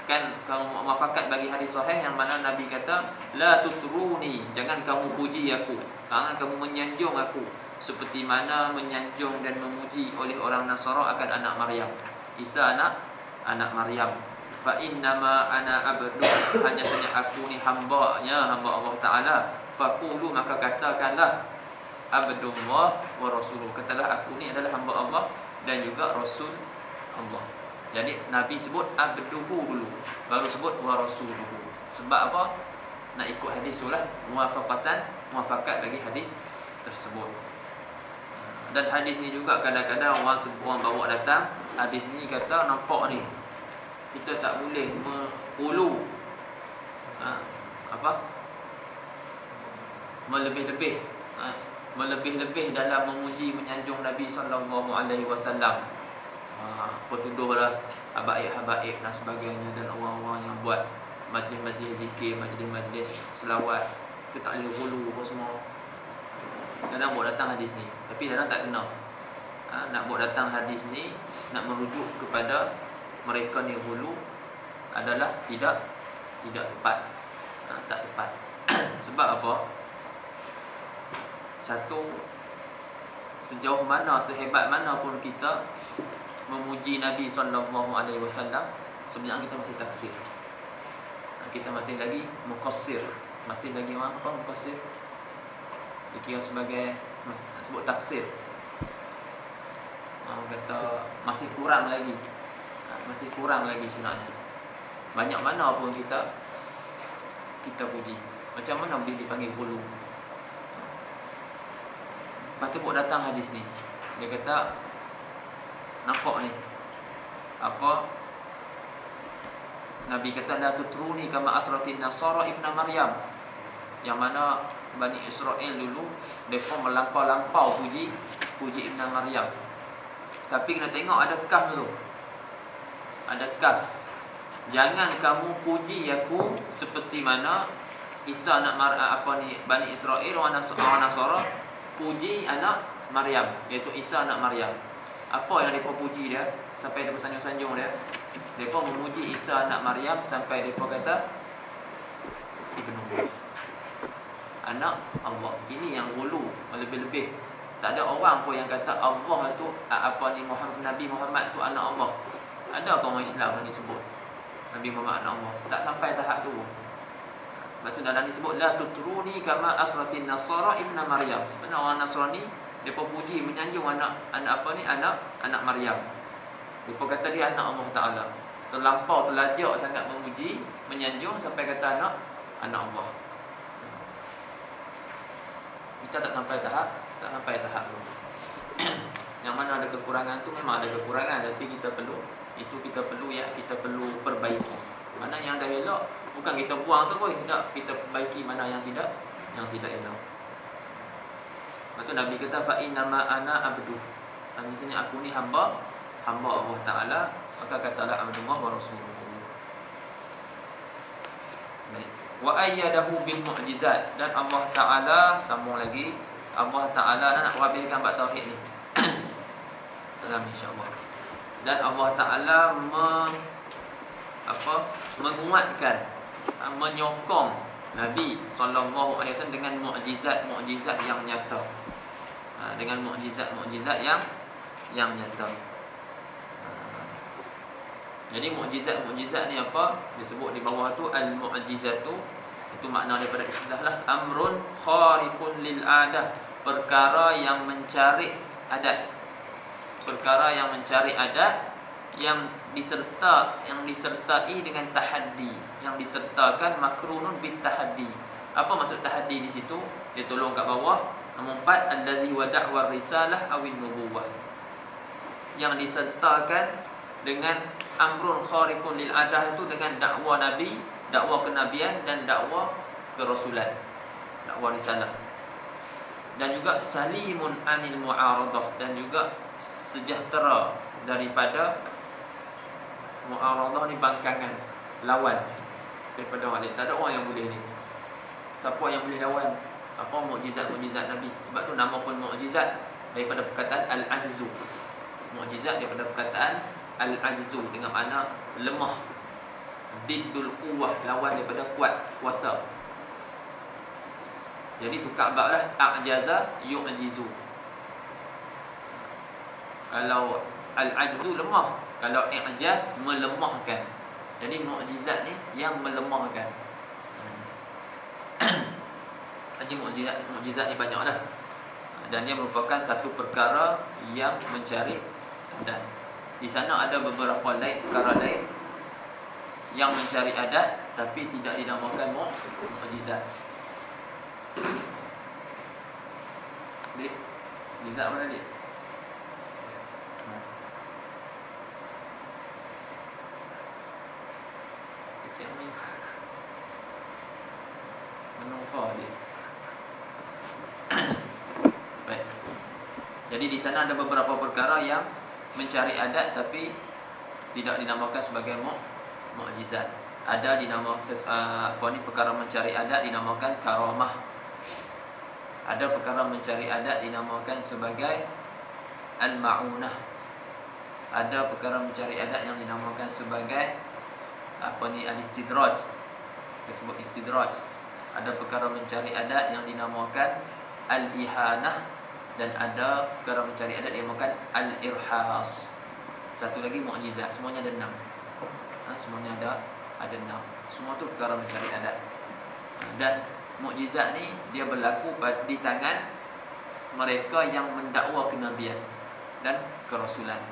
kan kamu muwafaqat bagi hadis sahih yang mana Nabi kata la tutruni, jangan kamu puji aku, jangan kamu menyanjung aku seperti mana menyanjung dan memuji oleh orang Nasara akan anak Maryam, Isa anak Maryam. Fa innama ana abdu, hanya saja aku ni hamba-Nya, hamba Allah Taala. Faqulu, maka katakanlah abdullah wa rasuluh, katalah aku ni adalah hamba Allah dan juga rasul Allah. Jadi Nabi sebut abduhu dulu, baru sebut wa rasuluhu. Sebab apa? Nak ikut hadis tu lah, muwafaqat bagi hadis tersebut. Dan hadis ni juga kadang-kadang orang bawa datang hadis ni, kata nampak ni kita tak boleh menghulu melebih-lebih dalam memuji menyanjung Nabi sallallahu alaihi wasallam. Bertuduhlah habaib dan sebagainya, dan orang-orang yang buat majlis-majlis zikir, majlis-majlis selawat, itu tak boleh hulu apa semua. Kadang bawa datang hadis ni, tapi kadang tak kena. Nak bawa datang hadis ni, nak merujuk kepada mereka ni hulu adalah tidak tepat. Tak tepat. Sebab apa? Satu, sejauh mana, sehebat mana pun kita memuji Nabi sallallahu alaihi wasallam, sebenarnya kita masih taksir. Kita masih lagi muqassir. Masih lagi apa muqassir? Dikira sebagai sebut taksir. Orang kata masih kurang lagi. Masih kurang lagi sebenarnya. Banyak mana pun kita puji. Macam mana boleh dipanggil hulu? Lepas tu buat datang hadis ni. Dia kata nampak ni apa Nabi kata la tutruni kama atratin nasara ibn maryam, yang mana Bani Israel dulu mereka melampau-lampau puji Ibn Maryam. Tapi kena tengok ada kaf tu. Ada kaf. Jangan kamu puji aku seperti mana Isa anak Bani Israel orang Nasara puji anak Maryam, iaitu Isa anak Maryam. Apa yang mereka puji dia sampai dia bersanjung-sanjung dia? Mereka memuji Isa anak Maryam sampai mereka kata Ibnu anak Allah. Ini yang hulu, lebih-lebih. Tak ada orang pun yang kata Allah tu Nabi Muhammad tu anak Allah. Ada orang Islam yang disebut Nabi Muhammad anak Allah? Tak sampai tahap tu. Lepas tu dalam disebut la tutruni kama atratin nasara ibn Maryam. Sebenarnya orang Nasrani depa puji menyanjung anak Maryam. Depa kata dia anak Allah Taala. Terlampau terlajak sangat memuji, menyanjung sampai kata anak Allah. Kita tak sampai tahap tu. Yang mana ada kekurangan tu memang ada kekurangan, tapi kita perlu perbaiki. Mana yang dah elok, bukan kita buang terus, tak, kita perbaiki mana yang tidak elok. Lepas tu Nabi kata fa innama ana abdu. Di sini aku ni hamba Allah Taala, maka katalah Abdullah wa Rasuluhu. Baik. Wa ayyadahu bil mu'jizat, dan Allah Taala sambung lagi, Allah Taala nak wabilkan bab tauhid ni. Dalam insya-Allah. Dan Allah Taala menguatkan, menyokong Nabi sallallahu alaihi wasallam dengan mukjizat yang nyata. Dengan mukjizat yang nyata. Jadi mukjizat ni apa? Disebut di bawah tu al-mu'jizatu. Itu makna daripada istilah lah, amrun khariqun lil adah, perkara yang mencari adat. Perkara yang mencari adat, yang disertai dengan tahaddi, yang disertakan makrunun bit tahaddi. Apa maksud tahaddi di situ? Dia tolong kat bawah. Nombor 4, allazi wa da'war risalah awin nubuwah, yang disertakan dengan amrun khariqun lil adah, itu dengan dakwah Nabi, dakwah kenabian dan dakwah kerasulan, dakwah risalah. Dan juga salimun anil mu'aradah, dan juga sejahtera daripada mu'aradah ni, bangkangan, lawan daripada orang lain. Tak ada orang yang boleh ni. Siapa yang boleh lawan apa mukjizat Nabi? Sebab tu nama pun mukjizat daripada perkataan al-ajzu. Mukjizat daripada perkataan al-ajzu, dengan makna lemah. Diddul quwwah, lawan daripada kuasa. Jadi tu Ka'bah lah, a'jaza yu'jizu. Kalau al-ajzu lemah, kalau i'jaz melemahkan. Jadi mukjizat ni yang melemahkan. Jadi mukjizat ni banyaklah. Dan dia merupakan satu perkara yang mencari adat. Di sana ada beberapa perkara lain yang mencari adat tapi tidak dinamakan mukjizat. Dik, mukjizat mana dik? Menungkah dia. Baik. Jadi di sana ada beberapa perkara yang mencari adat tapi tidak dinamakan sebagai mukjizat. Ada dinamakan perkara mencari adat dinamakan karamah. Ada perkara mencari adat dinamakan sebagai al-ma'unah. Ada perkara mencari adat yang dinamakan sebagai al-istidraj. Disebut istidraj. Ada perkara mencari adat yang dinamakan al-ihanah, dan ada perkara mencari adat yang dinamakan al-irhas. Satu lagi mukjizat. Semuanya ada 6. Semuanya ada 6. Semua tu perkara mencari adat. Dan mukjizat ni dia berlaku di tangan mereka yang mendakwa kenabian dan kerasulan.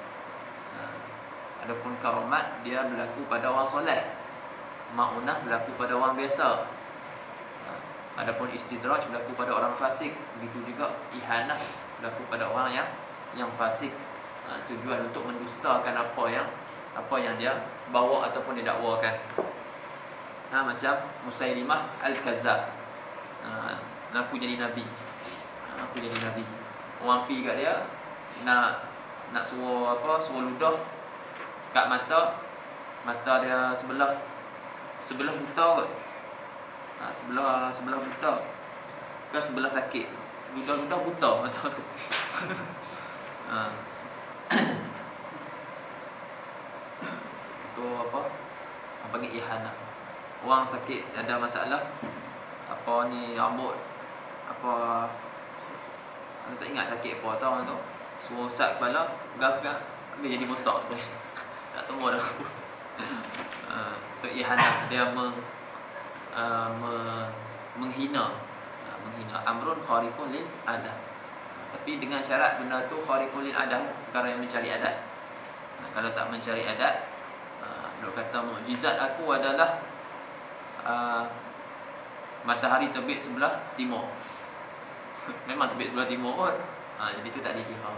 Adapun karamat dia berlaku pada orang soleh. Ma'unah berlaku pada orang biasa. Adapun istidraj berlaku pada orang fasik. Begitu juga ihanah berlaku pada orang yang fasik. Tujuan untuk mendustakan apa yang dia bawa ataupun dia dakwakan. Macam Musailimah al-Kadzdzab. Aku jadi nabi. Orang pi kat dia nak suruh ludah kat mata dia sebelah buta kot. Sebelah buta. Kan sebelah sakit. Ludah buta macam tu. Itu apa panggil ihanah. Orang sakit ada masalah rambut tak ingat sakit apa tahu tu. Suruh usap kepala, gap-gap dia jadi botak terus. Tak temu dah. Itu ihanah, dia menghina amrun khariqun lil adah. Tapi dengan syarat benda tu khariqun lil adah, perkara yang mencari adat. Kalau tak mencari adat, dia kata mukjizat aku adalah matahari terbit sebelah timur. Memang terbit sebelah timur kot. Jadi tu tak dikira.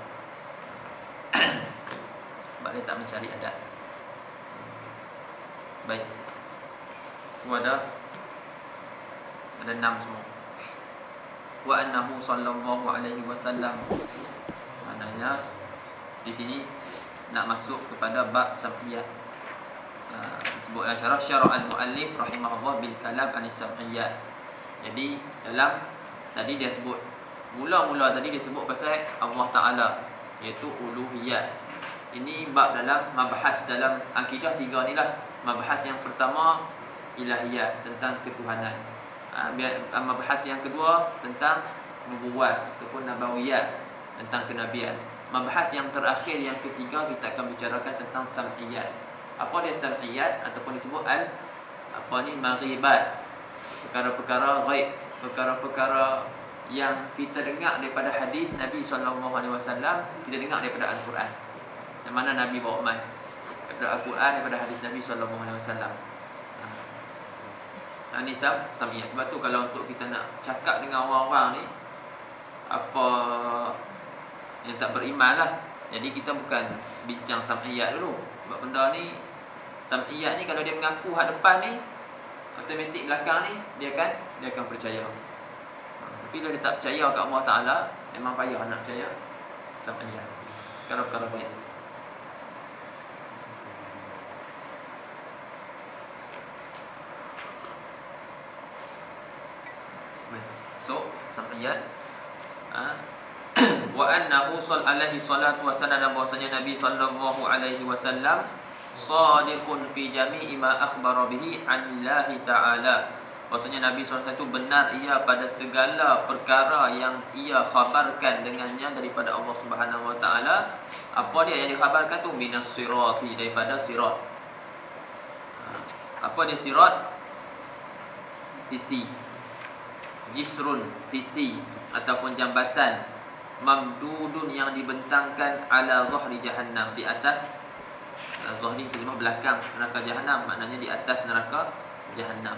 Sebab dia tak mencari adat. Baik. ada 6 semua. Wa annahu sallallahu alaihi wasallam. Maknanya di sini nak masuk kepada bab sam'iyat. Disebut syarah al-muallif rahimahullah bil kalam anis sam'iyat. Jadi dalam tadi dia sebut mula-mula tadi dia sebut pasal Allah Taala, iaitu uluhiyat. Ini bab dalam mabahas dalam akidah 3 ni lah. Mabahas yang pertama ilahiyat, tentang ketuhanan. Mabahas yang kedua tentang nubuwat ataupun nabawiyat, tentang kenabian. Mabahas yang terakhir yang ketiga kita akan bicarakan tentang sam'iyat. Apa dia sam'iyat ataupun disebut maghibat, perkara-perkara ghaib, perkara-perkara yang kita dengar daripada hadis Nabi SAW, kita dengar daripada Al-Quran. Yang mana Nabi bawa mai daripada Al-Quran, daripada hadis Nabi SAW. Ini sam'iyat. Sebab tu kalau untuk kita nak cakap dengan orang-orang ni, apa yang tak beriman lah, jadi kita bukan bincang sam'iyat dulu. Sebab benda ni, sam'iyat ni kalau dia mengaku hak depan ni, automatik belakang ni dia akan percaya. Tapi kalau dia tak percaya kat Allah Ta'ala, memang payah nak percaya sam'iyat, perkara-perkara baik. So, sam'iyat wa annahu alaihi salatu wasallam, bahwasanya Nabi sallallahu alaihi wasallam shadiqun fi jami'i ma akhbara bihi anillahi ta'ala. Bahwasanya Nabi SAW itu benar ia pada segala perkara yang ia khabarkan dengannya daripada Allah Subhanahu wa taala. Apa dia yang dikhabarkan tu? Minas sirati, daripada sirat. Apa dia sirat? Titi. Jisrun, titi ataupun jambatan. Mamdudun, yang dibentangkan ala zahri jahannam, di atas zahri itu belakang neraka jahannam, maknanya di atas neraka jahannam.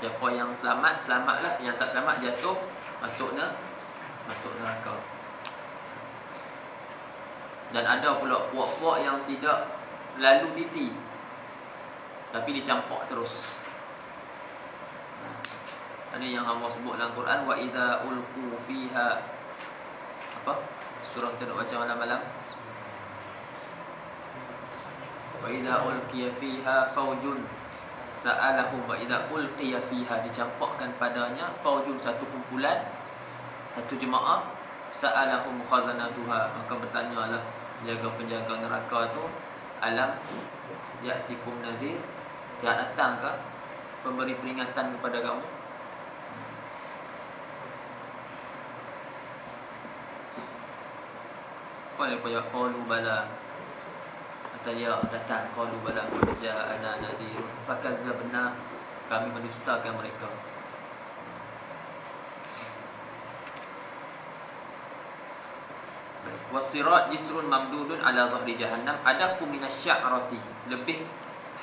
Siapa yang selamat, selamatlah. Yang tak selamat, jatuh, masuk neraka. Dan ada pula puak-puak yang tidak lalu titi, tapi dicampak terus. Ini yang Allah sebut dalam Quran, wa idza ulqu fiha, apa? Surah kita nak baca malam-malam. Wa idza ulqiya fiha faujun sa'alahum, wa idza ulqiya fiha, dicampakkan padanya, faujun, satu kumpulan, satu jemaah, sa'alahum khazanatuha, maka bertanyalah penjaga neraka tu, alam ya'tikum nadhir, tidak datang ke pemberi peringatan kepada kamu? Apa dia qalu bala, kata ya datang, qalu bala qad ja'ana nadhir fakadzabna, kami mendustakan mereka. Wasirat jisrun mamdudun ala zahri jahannam, adaku minasy'arati, lebih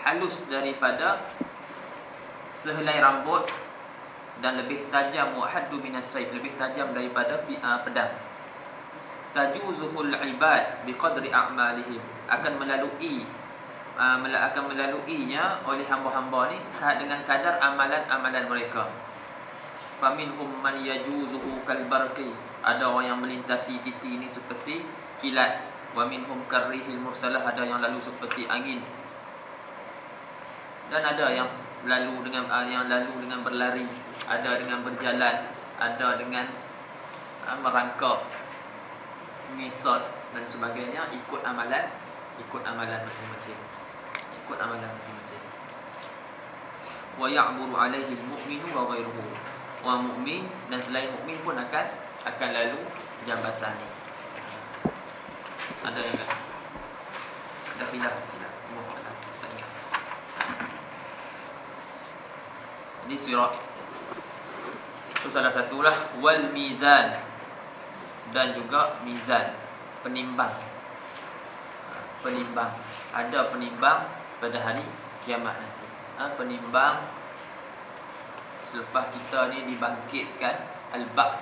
halus daripada sehelai rambut, dan lebih tajam, wa haddu minas saif, lebih tajam daripada pedang. Tajuzuhul ibad biqadri a'malihim, akan melaluinya oleh hamba-hamba ni dengan kadar amalan-amalan mereka. Faminhum man yajuzuhu kalbarqi, ada orang yang melintasi titi ini seperti kilat. Wa minhum karrihil mursalah, ada yang lalu seperti angin. Dan ada yang lalu dengan berlari, ada dengan berjalan, ada dengan merangkak, ngisot dan sebagainya, ikut amalan masing-masing. Wa ya'muru 'alaihi al-mu'minu wa ghairuhu, wa mukmin dan selain mukmin pun akan lalu jambatan ni. Ada yang ada khilaf silap. Tak ingat. Ini sirat. Itu salah satulah. Wal mizan, dan juga mizan, penimbang. Ada penimbang pada hari kiamat nanti. Penimbang selepas kita ni dibangkitkan, al-ba'ts.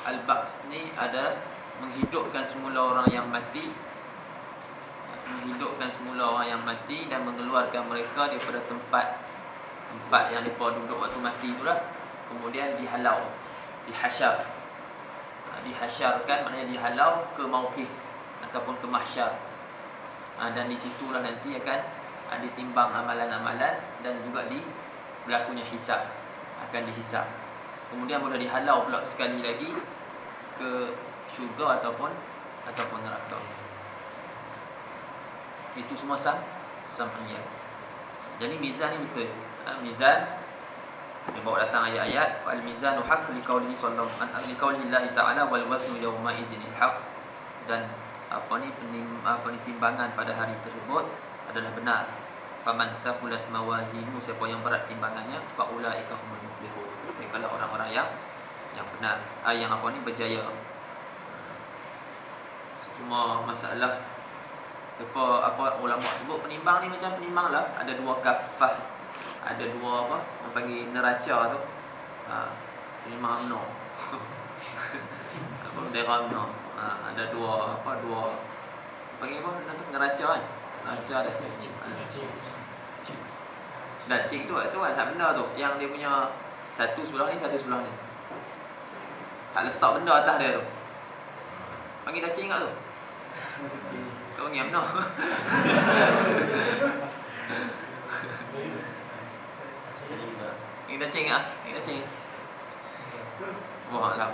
Al-ba'ts ni adalah menghidupkan semula orang yang mati, dan mengeluarkan mereka daripada tempat tempat yang mereka duduk waktu mati itulah, kemudian dihalau, dihasyar. Dihasyarkan maknanya dihalau ke mauqif ataupun ke mahsyar. Dan di situlah nanti akan ditimbang amalan-amalan dan juga berlakunya hisab, akan dihisab. Kemudian boleh dihalau pula sekali lagi ke syurga ataupun neraka. Itu semua sam'iyah. Jadi mizan ni betul. Mizan dia bawa datang ayat-ayat al-mizanu haqq liqaulihi sallallahu alaihi liqaulihi ta'ala wal waznu yawma idzinil haqq, dan timbangan pada hari tersebut adalah benar. Faman thaqulat mawazinu, siapa yang berat timbangannya, faulaika humul muflihun, mereka lah orang-orang yang benar, yang berjaya. Cuma masalah apa ulama sebut penimbang ni macam penimbang lah, ada dua kafah, ada dua orang panggil neraca tu. Penimbang UMNO. Apa bendera UMNO. Ada dua panggil apa neraca kan? Neraca dah. Dacing tu tak benda tu, yang dia punya satu sebelah ni, satu sebelah ni. Tak letak benda atas dia tu. Panggil dacing kat tu. Kau panggil UMNO. Ini dacing ah, ini dacing. Wah lah.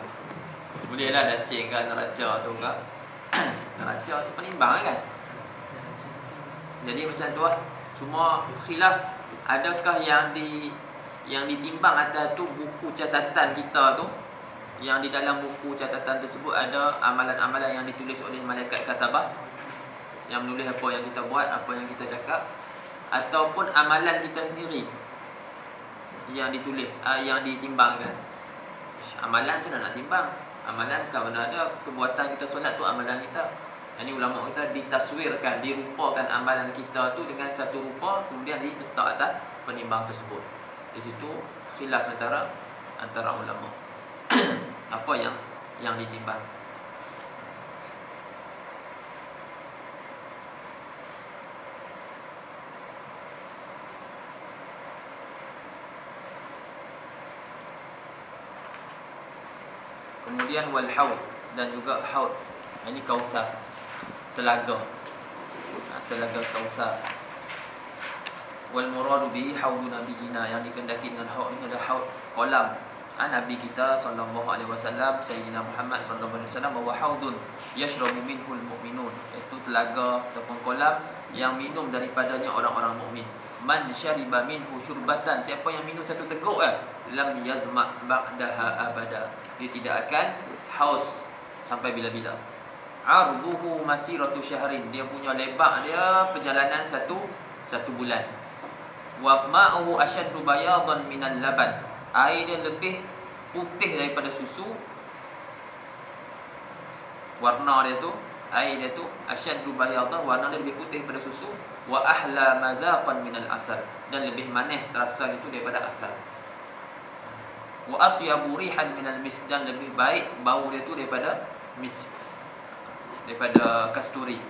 Bolehlah dacing kan neraca tu kan. Neraca tu penimbang kan. Jadi macam tu lah. Cuma khilaf, adakah yang ditimbang atas tu buku catatan kita tu, yang di dalam buku catatan tersebut ada amalan-amalan yang ditulis oleh malaikat katabah, yang menulis apa yang kita buat, apa yang kita cakap, ataupun amalan kita sendiri yang ditulis, yang ditimbangkan. Amalan tu nak timbang. Amalan kalau ada perbuatan kita solat tu amalan kita. Ini ulama kita ditaswirkan, dirupakan amalan kita tu dengan satu rupa, kemudian diletak atas penimbang tersebut. Di situ khilaf antara ulama. Apa yang ditimbang. Kemudian wal haud, dan juga haud, ini Kautsar, telaga Kautsar. Wal muradu bihi haudu nabiyina, yang dikendaki dengan haud ini adalah haud kolam Nabi kita sallallahu alaihi wasallam, Sayyidina Muhammad sallallahu alaihi wasallam, wa haudun yashrabu minhul mu'minun, iaitu telaga ataupun kolam yang minum daripadanya orang-orang mukmin. Man syariba minhu syurbatan, siapa yang minum satu teguk lam yadma ba'daha abada, dia tidak akan haus sampai bila-bila. Arduhu masiratu syahrin, dia punya lebar dia perjalanan satu bulan. Wa ma'uhu ashaddu bayadan minal laban, air dia lebih putih daripada susu. Warna dia tu, air dia tu ashaddu bayadan, warna dia lebih putih daripada susu. Wa ahla madaqan minal asal, dan lebih manis rasa itu daripada asal. Wa atyabu rihan minal misk, dan lebih baik bau dia tu daripada misk, daripada kasturi.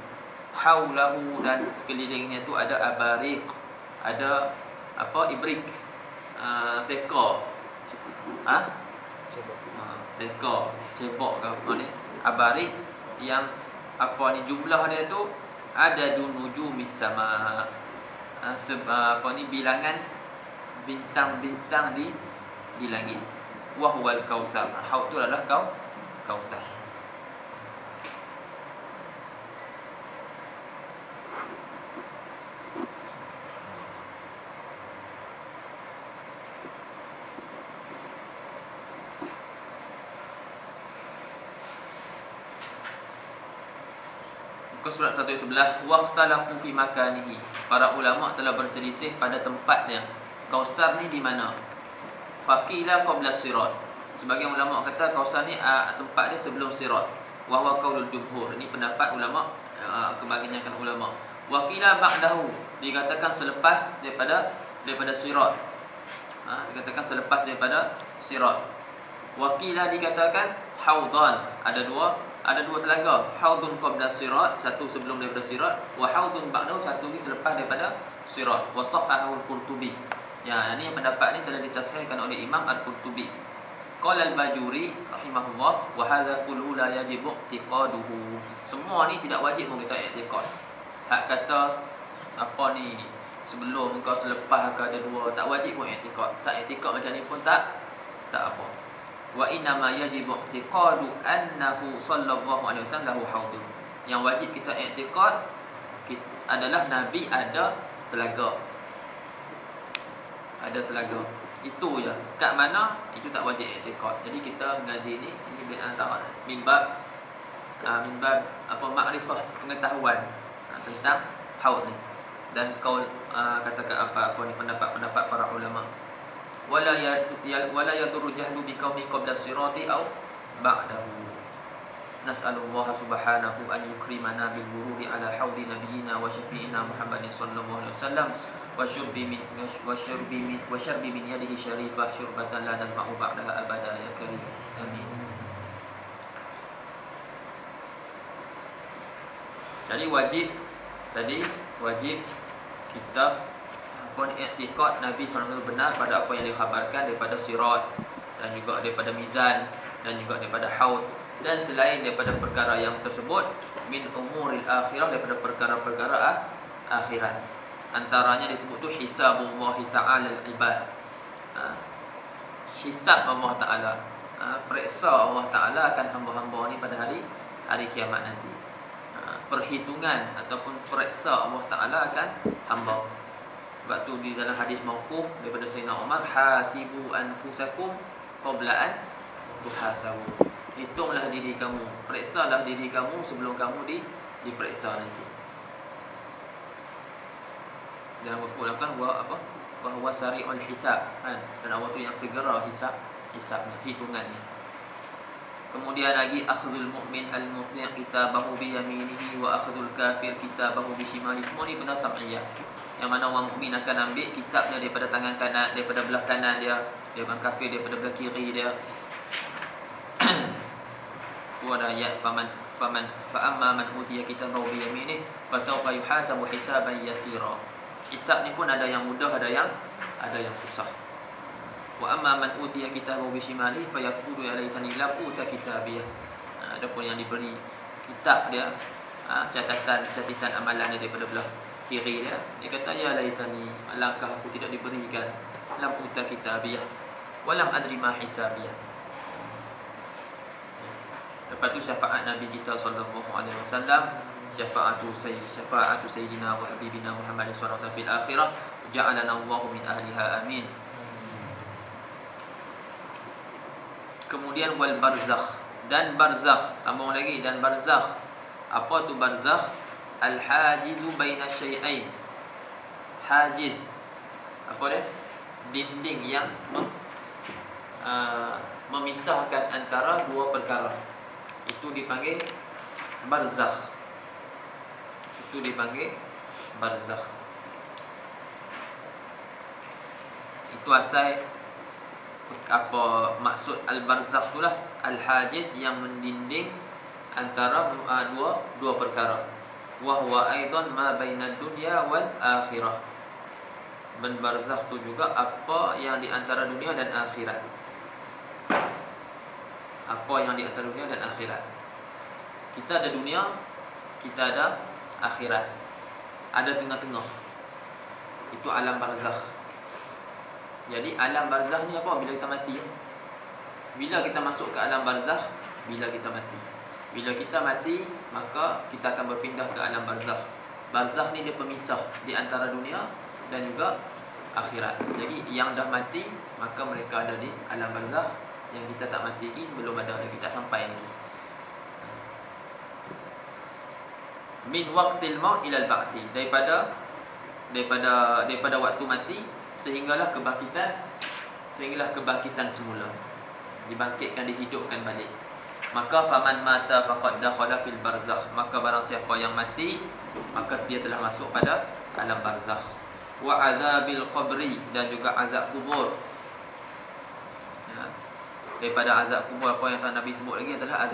Haulahu, dan sekelilingnya tu ada abariq, ada ibrik, teka, teka, cebok ke apa ni, abariq, yang jumlah dia tu ada nujumis sama, bilangan bintang-bintang di langit. Wa huwal kautsar, haud tu adalah kautsar. Muka surat 111, waqtalafu fi makanihi, para ulama telah berselisih pada tempatnya. Kausar ni di mana? Faqila qabla sirat, sebagian ulama kata kausar ni tempat dia sebelum sirat. Wa huwa qaulul jumhur, ini pendapat ulama, kebanyakan ulama. Waqila ba'dahu, dikatakan selepas daripada sirat. Dikatakan selepas daripada sirat. Waqila dikatakan haudan, ada dua telaga. Haudun qabla sirat, satu sebelum daripada sirat, wa haudun ba'dahu, satu ni selepas daripada sirat. Wa sahhahu al-Qurtubi, Ya, ini pendapat ni telah ditasihkan oleh Imam Al-Qurtubi. Qala Al-Bajuri rahimahullah wa hadza kullu la yajibu i'tiqaduhu. Semua ni tidak wajib pun kita i'tiqad. Hak kata apa ni sebelum kau selepas ke ada dua, tak wajib pun i'tiqad. Tak i'tiqad macam ni pun tak apa. Wa inna ma yajibu i'tiqadu annahu sallallahu alaihi wasallam lahu haudun. Yang wajib kita i'tiqad adalah Nabi ada telaga. Ada telaga. Itu je. Kat mana itu tak wajib i'tiqad. Jadi kita mengaji ni ini antara mimbar apa makrifah, pengetahuan tentang haud ni. Dan kau katakan apa ni pendapat para ulama. Wala yadurru jahlu bi qaumi qabla sirati aw ba'dahu. Nas'alullah subhanahu an yukrimana bil wuru'i ala haudi nabiyyina wa syafi'ina Muhammadin sallallahu alaihi wasallam wa syurbi min yadihi syarifah syurbatan la nadma'u ba'daha abada ya karim. Amin. Jadi wajib kita pun i'tiqad Nabi SAW benar pada apa yang dikhabarkan daripada sirat dan juga daripada mizan dan juga daripada haud dan selain daripada perkara yang tersebut min umuril akhirah, daripada perkara-perkara akhirat. Antaranya disebut tu hisabullah ta'ala al-ibad. Hisab Allah Ta'ala, periksa Allah Ta'ala akan hamba-hamba ni pada hari kiamat nanti. Perhitungan ataupun periksa Allah Ta'ala akan hamba. Sebab tu di dalam hadis mauquf daripada Sayyidina Umar, hasibu anfusakum qabla an tuhasabu. Hitunglah diri kamu, periksalah diri kamu sebelum kamu diperiksa nanti. Dan Allah sebutkan bahawa sari'ul hisab, kan? Dan Allah tu yang segera hisabnya, hitungannya. Kemudian lagi akhdhul mu'min al-muti' kitabahu bi yaminihi wa akhdhul kafir kitabahu bi shimalihi. Semua ni benda sam'iyah. Yang mana orang mukmin akan ambil kitabnya daripada tangan kanan, daripada belah kanan dia, orang kafir daripada belah kiri dia. Ada ayat fa amma man utiya kitabahu bi yaminihi fa sawfa yuhasabu hisaban yasira. Hisab ni pun ada yang mudah, ada yang susah. Wa amma man utiya kitabahu bi shimalihi fa yaqulu ya laitani lam uta kitabiyah. Adapun yang diberi kitab dia, catatan amalan dia daripada belah kiri dia kata ya laitani, alangkah aku tidak diberikan lam uta kitabiyah wa lam adri ma hisabiyah. Lepas tu syafaat Nabi kita sallallahu alaihi wasallam, syafaatu sayyidina wa habibina Muhammad sallallahu alaihi wasallam fil akhirah, ja'alana Allahu min ahliha amin. Kemudian wal barzakh, dan barzakh, sambung lagi, dan barzakh. Apa tu barzakh? Al hajizu baina syai'ain. Hajiz apa dia? Dinding yang memisahkan antara dua perkara. Itu dipanggil barzakh. Itu asal apa maksud al-barzakh itulah al-hajiz, yang mendinding antara dua perkara. Wa huwa aidan ma bainad dunya wal akhirah. Dan barzakh tu juga apa yang di antara dunia dan akhirat. Apa yang di antara dunia dan akhirat. Kita ada dunia, kita ada akhirat. Ada tengah-tengah. Itu alam barzakh. Jadi alam barzakh ni apa? Bila kita mati. Bila kita masuk ke alam barzakh? Bila kita mati. Bila kita mati, maka kita akan berpindah ke alam barzakh. Barzakh ni dia pemisah di antara dunia dan juga akhirat. Jadi yang dah mati, maka mereka ada di alam barzakh. Yang kita tak mati lagi, belum ada lagi, tak sampai lagi. Min waqtil maut ilal ba'thi, daripada waktu mati sehinggalah kebangkitan semula, dibangkitkan, dihidupkan balik. Maka faman mata faqad dakhala fil barzakh, maka barang siapa yang mati, maka dia telah masuk pada alam barzakh. Wa azabil qabri, dan juga azab kubur. Daripada azab kubur, apa yang Nabi sebut lagi adalah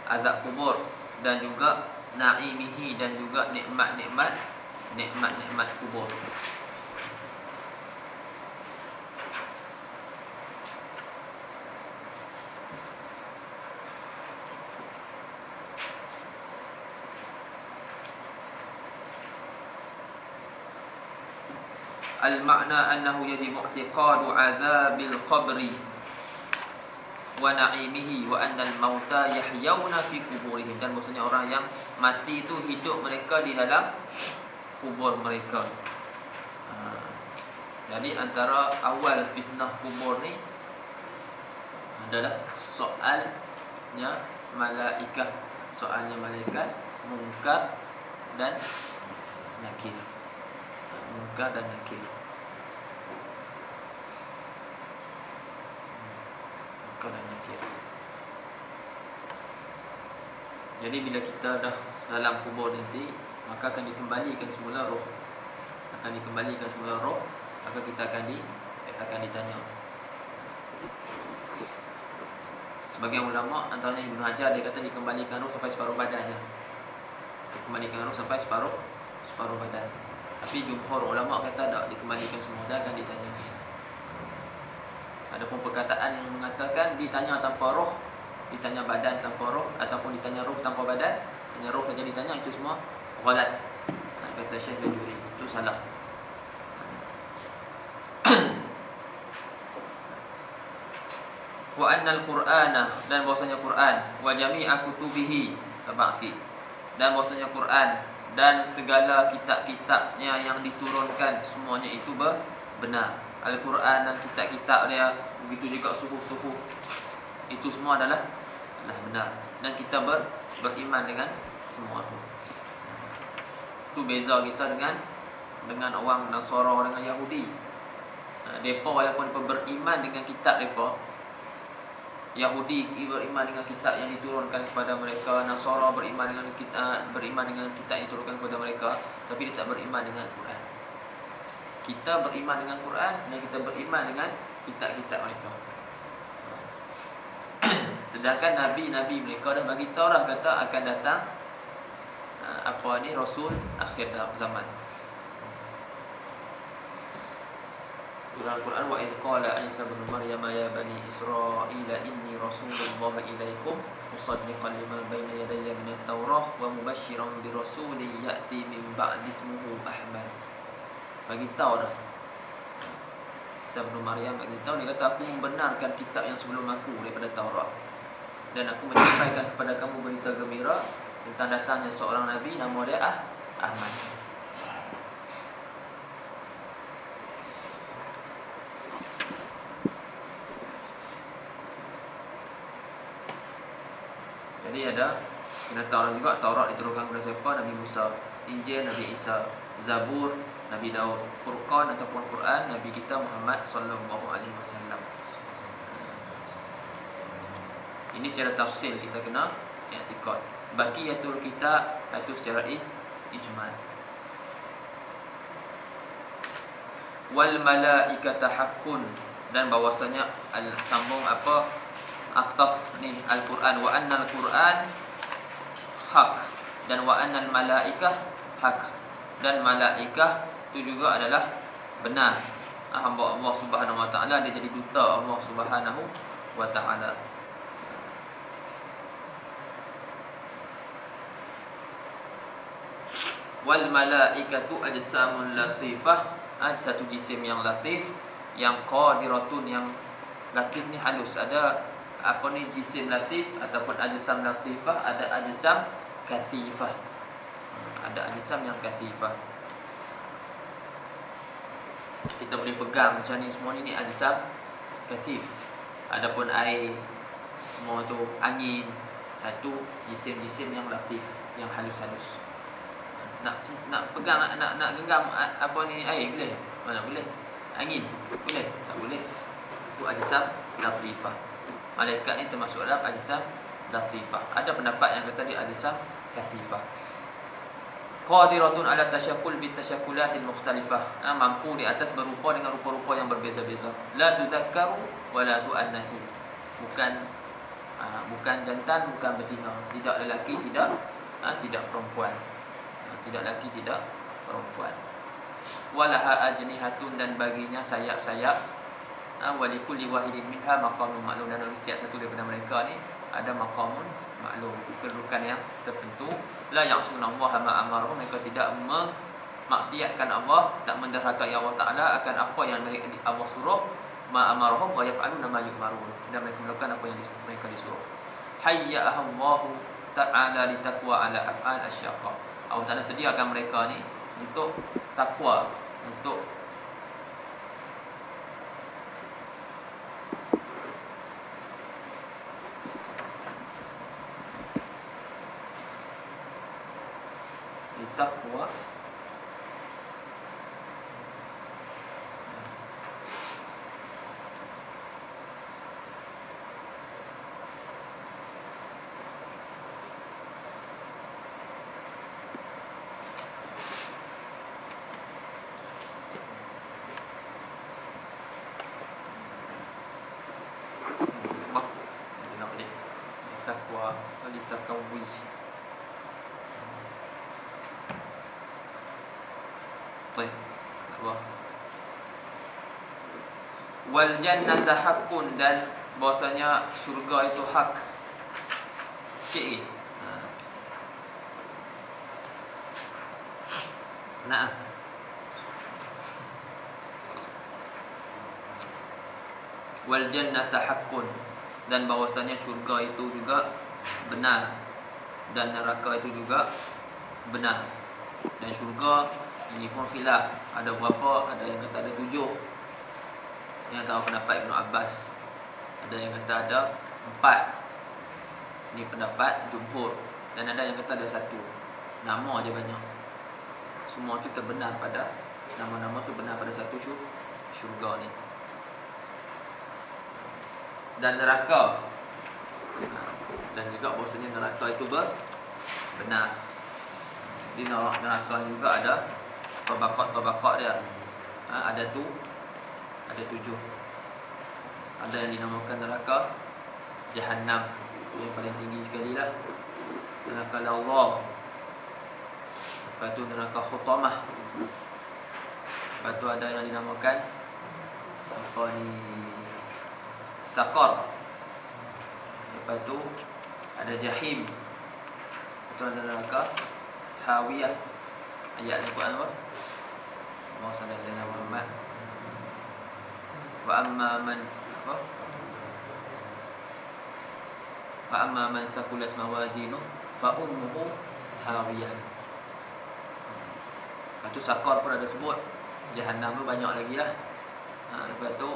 azab kubur, dan juga naimihi, dan juga nikmat kubur. Al-makna annahu yajibu i'tiqadu 'adzabil qabri wa na'imihi wa annal mauta yahyawna fi kuburihim, dan maksudnya orang yang mati itu hidup mereka di dalam kubur mereka. Jadi antara awal fitnah kubur ni adalah soalnya malaikat, Munkar dan Nakir. Munkar dan Nakir. Munkar dan Nakir. Jadi bila kita dah dalam kubur nanti, maka akan dikembalikan semula roh. Maka kita akan ditanya. Sebagian ulama, antaranya Ibn Hajar, dia kata dikembalikan roh sampai separuh badannya. Separuh badan. Tapi jumhur ulama kata tak, dikembalikan semua dan akan ditanya. Adapun perkataan yang mengatakan ditanya tanpa roh, ditanya badan tanpa roh, ataupun ditanya roh tanpa badan, hanya roh saja ditanya, itu semua ghalat. Kata Syekh Bajuri, itu salah. Wa annal Qur'ana, dan bahwasanya Quran, wa jami'a kutubihi, sabar sikit, dan bahwasanya Quran dan segala kitab-kitabnya yang diturunkan semuanya itu benar. Al-Quran dan kitab-kitab dia, begitu juga suhuf-suhuf, itu semua adalah benar, dan kita beriman dengan semua itu. Itu beza kita dengan orang Nasara, dengan Yahudi. Mereka walaupun beriman dengan kitab mereka, Yahudi beriman dengan kitab yang diturunkan kepada mereka, Nasara beriman dengan kitab yang diturunkan kepada mereka, tapi dia tak beriman dengan Al-Quran. Kita beriman dengan Quran dan kita beriman dengan kitab-kitab mereka. Sedangkan nabi-nabi mereka dah bagi tahu dah, kata akan datang Rasul akhir zaman. Dalam Quran, wa idh qala Isa bin Maryam ya bani Israil inni rasulullah ilaikum musaddiqan lima baina yadayya minat Taurah wa mubasysyiran bi rasulin ya'ti min ba'di ismuhu Ahmad. Bagi tahu dah, Isa bin Maryam bagi tahu, dia kata aku membenarkan kitab yang sebelum aku daripada Taurat, dan aku menyampaikan kepada kamu berita gembira tentang datangnya seorang nabi, nama dia Ahmad. Jadi kena tahu juga Taurat diturunkan kepada siapa? Nabi Musa, Injil Nabi Isa, Zabur Nabi Daud, Furqan ataupun Quran Nabi kita Muhammad sallallahu alaihi wasallam. Ini secara tafsil kita kena i'tiqad. Baqiyatul kitab itu secara ijmal. Wal malaikata haqqun, dan bahwasanya sambung ataf ni Al-Quran, wa annal Quran hak, dan wa annal malaikah hak, dan malaikah itu juga adalah benar. Hamba Allah Subhanahu wa taala, dia jadi duta Allah Subhanahu wa taala. Wal malaikatu ajsamun latifah, ada satu jisim yang latif, yang qadiratun, yang latif ni halus. Ada jisim latif ataupun ajsam latifah, ada ajsam katifah. Ada ajsam yang katifah, kita boleh pegang macam ni, semua ni ajsam katif. Adapun air, semua tu angin, itu jisim-jisim yang latif, yang halus-halus. Nak pegang, nak genggam air boleh? Mana boleh? Angin boleh? Tak boleh. Itu ajsam latifah. Malaikat ni termasuk dalam ajsam latifah. Ada pendapat yang kata dia ajsam katifah. Qadiratun ala tasyakkul bi tasyakkulatil mukhtalifah, mampu di atas berupa dengan rupa-rupa yang berbeza-beza. La tudzakkaru wa la tu'annasu, bukan jantan, bukan betina, tidak lelaki, tidak perempuan. Tidak lelaki, tidak perempuan. Walaha ajnihatun, dan baginya sayap-sayap. Walikulli wahidin minha maqamun ma'lum, dan setiap satu daripada mereka ni ada maqamun ma'lum, kedudukan yang tertentu. La ya'sunallaha ma amara, mereka tidak maksiatkan Allah, tak menderhakai Allah Ta'ala akan apa yang Allah suruh, ma amarahum wa yaf'aluna ma yu'marun, dan mereka melakukan apa yang mereka disuruh. Hayya'ahallahu ta'ala litaqwa ala af'al asyaqa. Allah Ta'ala sediakan mereka ni untuk takwa, untuk takwa takwa litakawwi. Baik. Allah. Wal jannata haqqun, dan bahwasanya syurga itu hak. Okey. Nah. Wal jannata haqqun, dan bahwasanya syurga itu juga benar, dan neraka itu juga benar. Dan syurga ini pun khilaf, ada berapa, ada yang kata ada 7. Yang tahu pendapat Ibn Abbas. Ada yang kata ada 4. Ini pendapat jumhur. Dan ada yang kata ada 1. Nama dia banyak. Semua tu terbenar pada nama-nama tu benar pada satu syurga ni. Dan neraka, dan juga bahasanya neraka itu benar. Di neraka ni juga ada tabaqat dia. Ada 7. Ada yang dinamakan neraka Jahannam, yang paling tinggi sekali lah. Neraka Allah. Lepas tu neraka Khutamah. Lepas tu ada yang dinamakan apa ni, Saqar. Lepas tu ada Jahim. Lepas tu ada neraka Hawiyah. Ayat Al-Quran apa? Allahumma salli ala sayyidina Muhammad. Wa amma man apa? Wa amma man thaqulat mawazinu fa ummuhu hawiyah. Lepas tu Saqar pun ada sebut. Jahannam tu banyak lagi lah. Lepas tu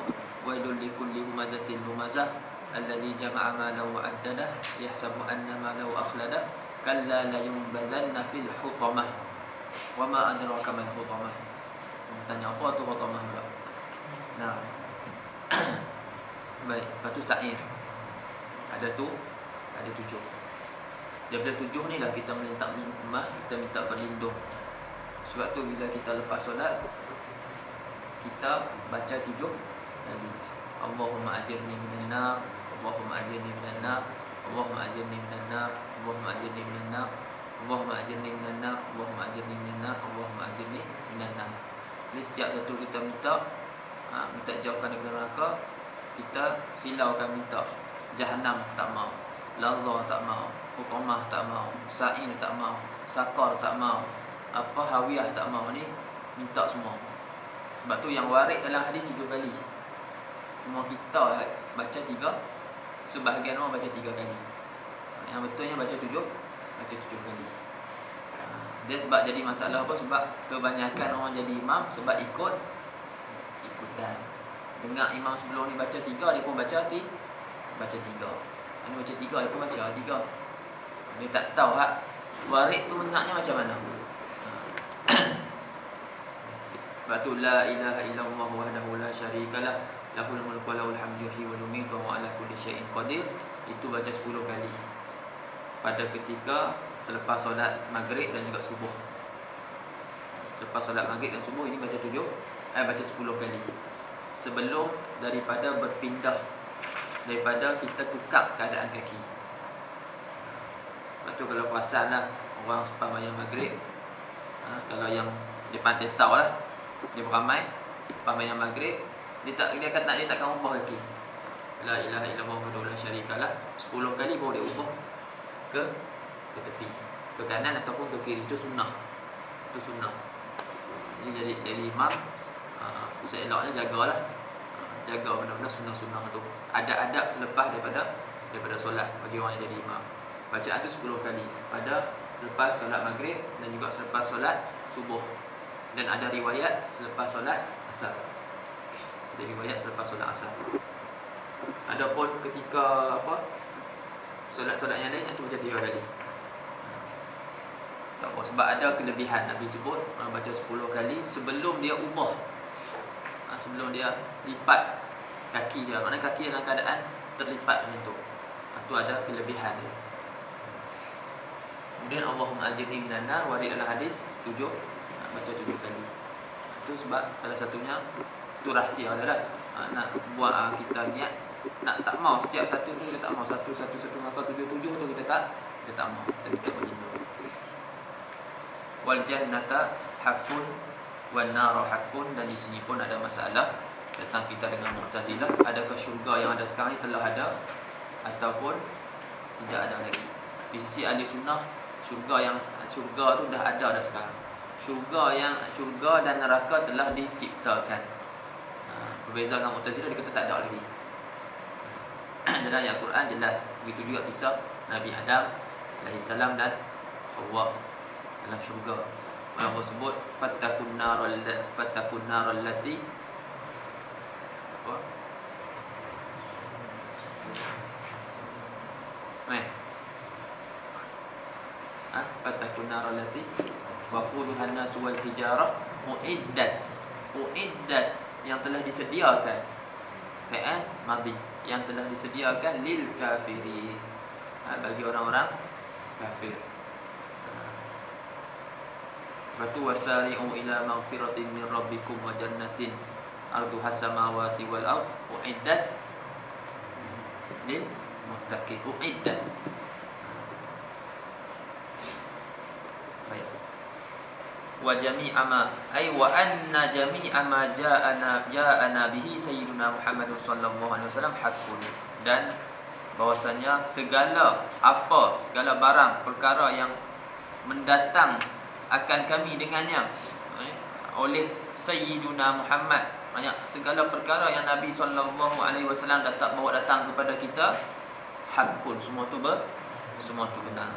wailul likulli humazatin lumazah alladhi jama'a malahu wa addadah yahsabu anna malahu akhladah kalla la yunbadanna fil hutamah wa ma adraka man hutamah. Tanya apa tu hutamah pula? Nah. Baik, lepas tu sa'ir. Ada 7. Daripada 7 ni lah kita minta kita minta berlindung. Sebab tu bila kita lepas solat, kita baca 7 kali. Allahumma ajirni minan nar, Allahumma ajirni minan nar, Allahumma ajirni minan nar, Allahumma ajirni minan nar, Allahumma ajirni minan nar, Allahumma ajirni minan nar, Allahumma ajirni minan nar. Ini setiap satu kita minta jauhkan daripada neraka. Kita silaukan minta. Jahannam tak mau, Lazah tak mau, Hutamah tak mau, Sa'ir tak mau, Saqar tak mau, apa Hawiyah tak mau, ni minta semua. Sebab tu yang warid dalam hadis 7 kali. Cuma kita baca 3. Sebahagian orang baca 3 kali. Yang betulnya baca 7 kali. Dia sebab jadi masalah apa? Sebab kebanyakan orang jadi imam sebab ikutan. Dengar imam sebelum ni baca 3, dia pun baca 3. Ini baca 3, dia pun baca 3. Dia tak tahu warid tu benarnya macam mana. Sebab tu la ilaha illallah wahdahu la syarikalah lahul mulku wa lahul hamdu yuhyi wa yumiitu wa ala kulli syai'in qadir. Itu baca 10 kali. Pada ketika selepas solat maghrib dan juga subuh. Selepas solat maghrib dan subuh ini baca 10 kali. Sebelum daripada berpindah, daripada kita tukar keadaan kaki. Lepas tu kalau perasan lah orang sembahyang maghrib, kalau yang dia tahu lah, dia beramai sembahyang maghrib, dia takkan ubah kaki. La ilaha illallah wahdahu la syarikalah 10 kali baru dia ubah ke tepi, ke kanan ataupun ke kiri. Itu sunnah. Jadi imam, seeloknya jagalah, jaga benda-benda sunnah-sunnah tu. Ada adab selepas daripada solat bagi orang yang jadi imam. Bacaan tu 10 kali pada selepas solat maghrib dan juga selepas solat subuh. Dan ada riwayat selepas solat asar. Ada riwayat selepas solat asar. Adapun ketika solat-solat yang lain itu macam 3 kali. Tak apa, sebab ada kelebihan Nabi sebut baca 10 kali sebelum dia ubah. Sebelum dia lipat kaki dia. Maknanya kaki dalam keadaan terlipat macam tu. Itu ada kelebihan dia. Kemudian Allahumma ajirni minan nar, warid dalam hadis 7, baca 7 kali. Itu sebab salah satunya itu rahsia adalah nak buat kita niat tak mau setiap satu tu kita tak mau satu maka 7 tu kita tak mau, kita begitu. Wal jannata haqqun wan nar haqqun, dan di sini pun ada masalah tentang kita dengan Mu'tazilah, adakah syurga yang ada sekarang ni telah ada ataupun tidak ada lagi. Di sisi ahli sunnah, syurga tu dah ada dah sekarang. Syurga dan neraka telah diciptakan. Berbeza dengan Mu'tazilah, dia kata tak ada lagi. Dalam ayat Quran jelas. Begitu juga kisah Nabi Adam alaihissalam dan Hawa dalam syurga. Allah sebut fattakun nar allati fattakun nar allati waquduha an-nas wal hijarah uiddat yang telah disediakan, fi'il madhi, yang telah disediakan lil kafirin, bagi orang-orang kafir. Batu wasari'u ila maghfiratin min rabbikum wa jannatin arduha samawati wal ard uiddat lil muttaqin. Uiddat. Baik. Wa jami'a ma wa anna jami'a ma ja'ana bihi sayyiduna Muhammad sallallahu alaihi wasallam haqqun, dan bahwasanya segala barang perkara yang mendatang akan kami dengannya oleh Sayyiduna Muhammad, banyak segala perkara yang Nabi sallallahu alaihi wasallam bawa datang kepada kita, haqqun, semua tu benar.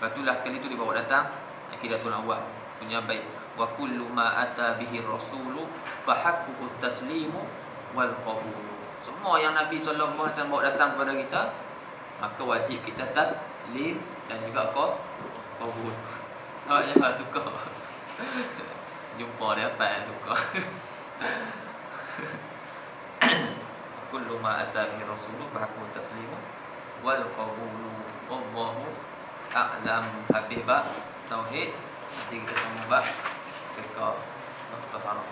Batulah sekali tu dibawa datang Aqidatul Awwal punya bait, wa kullu ma ata bihi rasulu fa haqquhu taslimu wal qabul. Semua yang Nabi sallallahu alaihi wasallam bawa datang kepada kita, maka wajib kita taslim dan juga qabul. Yang suka jumpa dia apa yang suka. Kullu ma ata bihi rasulu fa haqquhu taslimu wal qabul. Wallahu a'lam. Habis bab tauhid, nanti kita sambung bab fiqh taharah.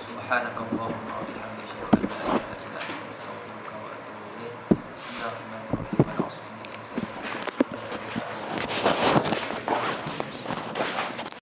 Subhanakallahumma wa bihamdika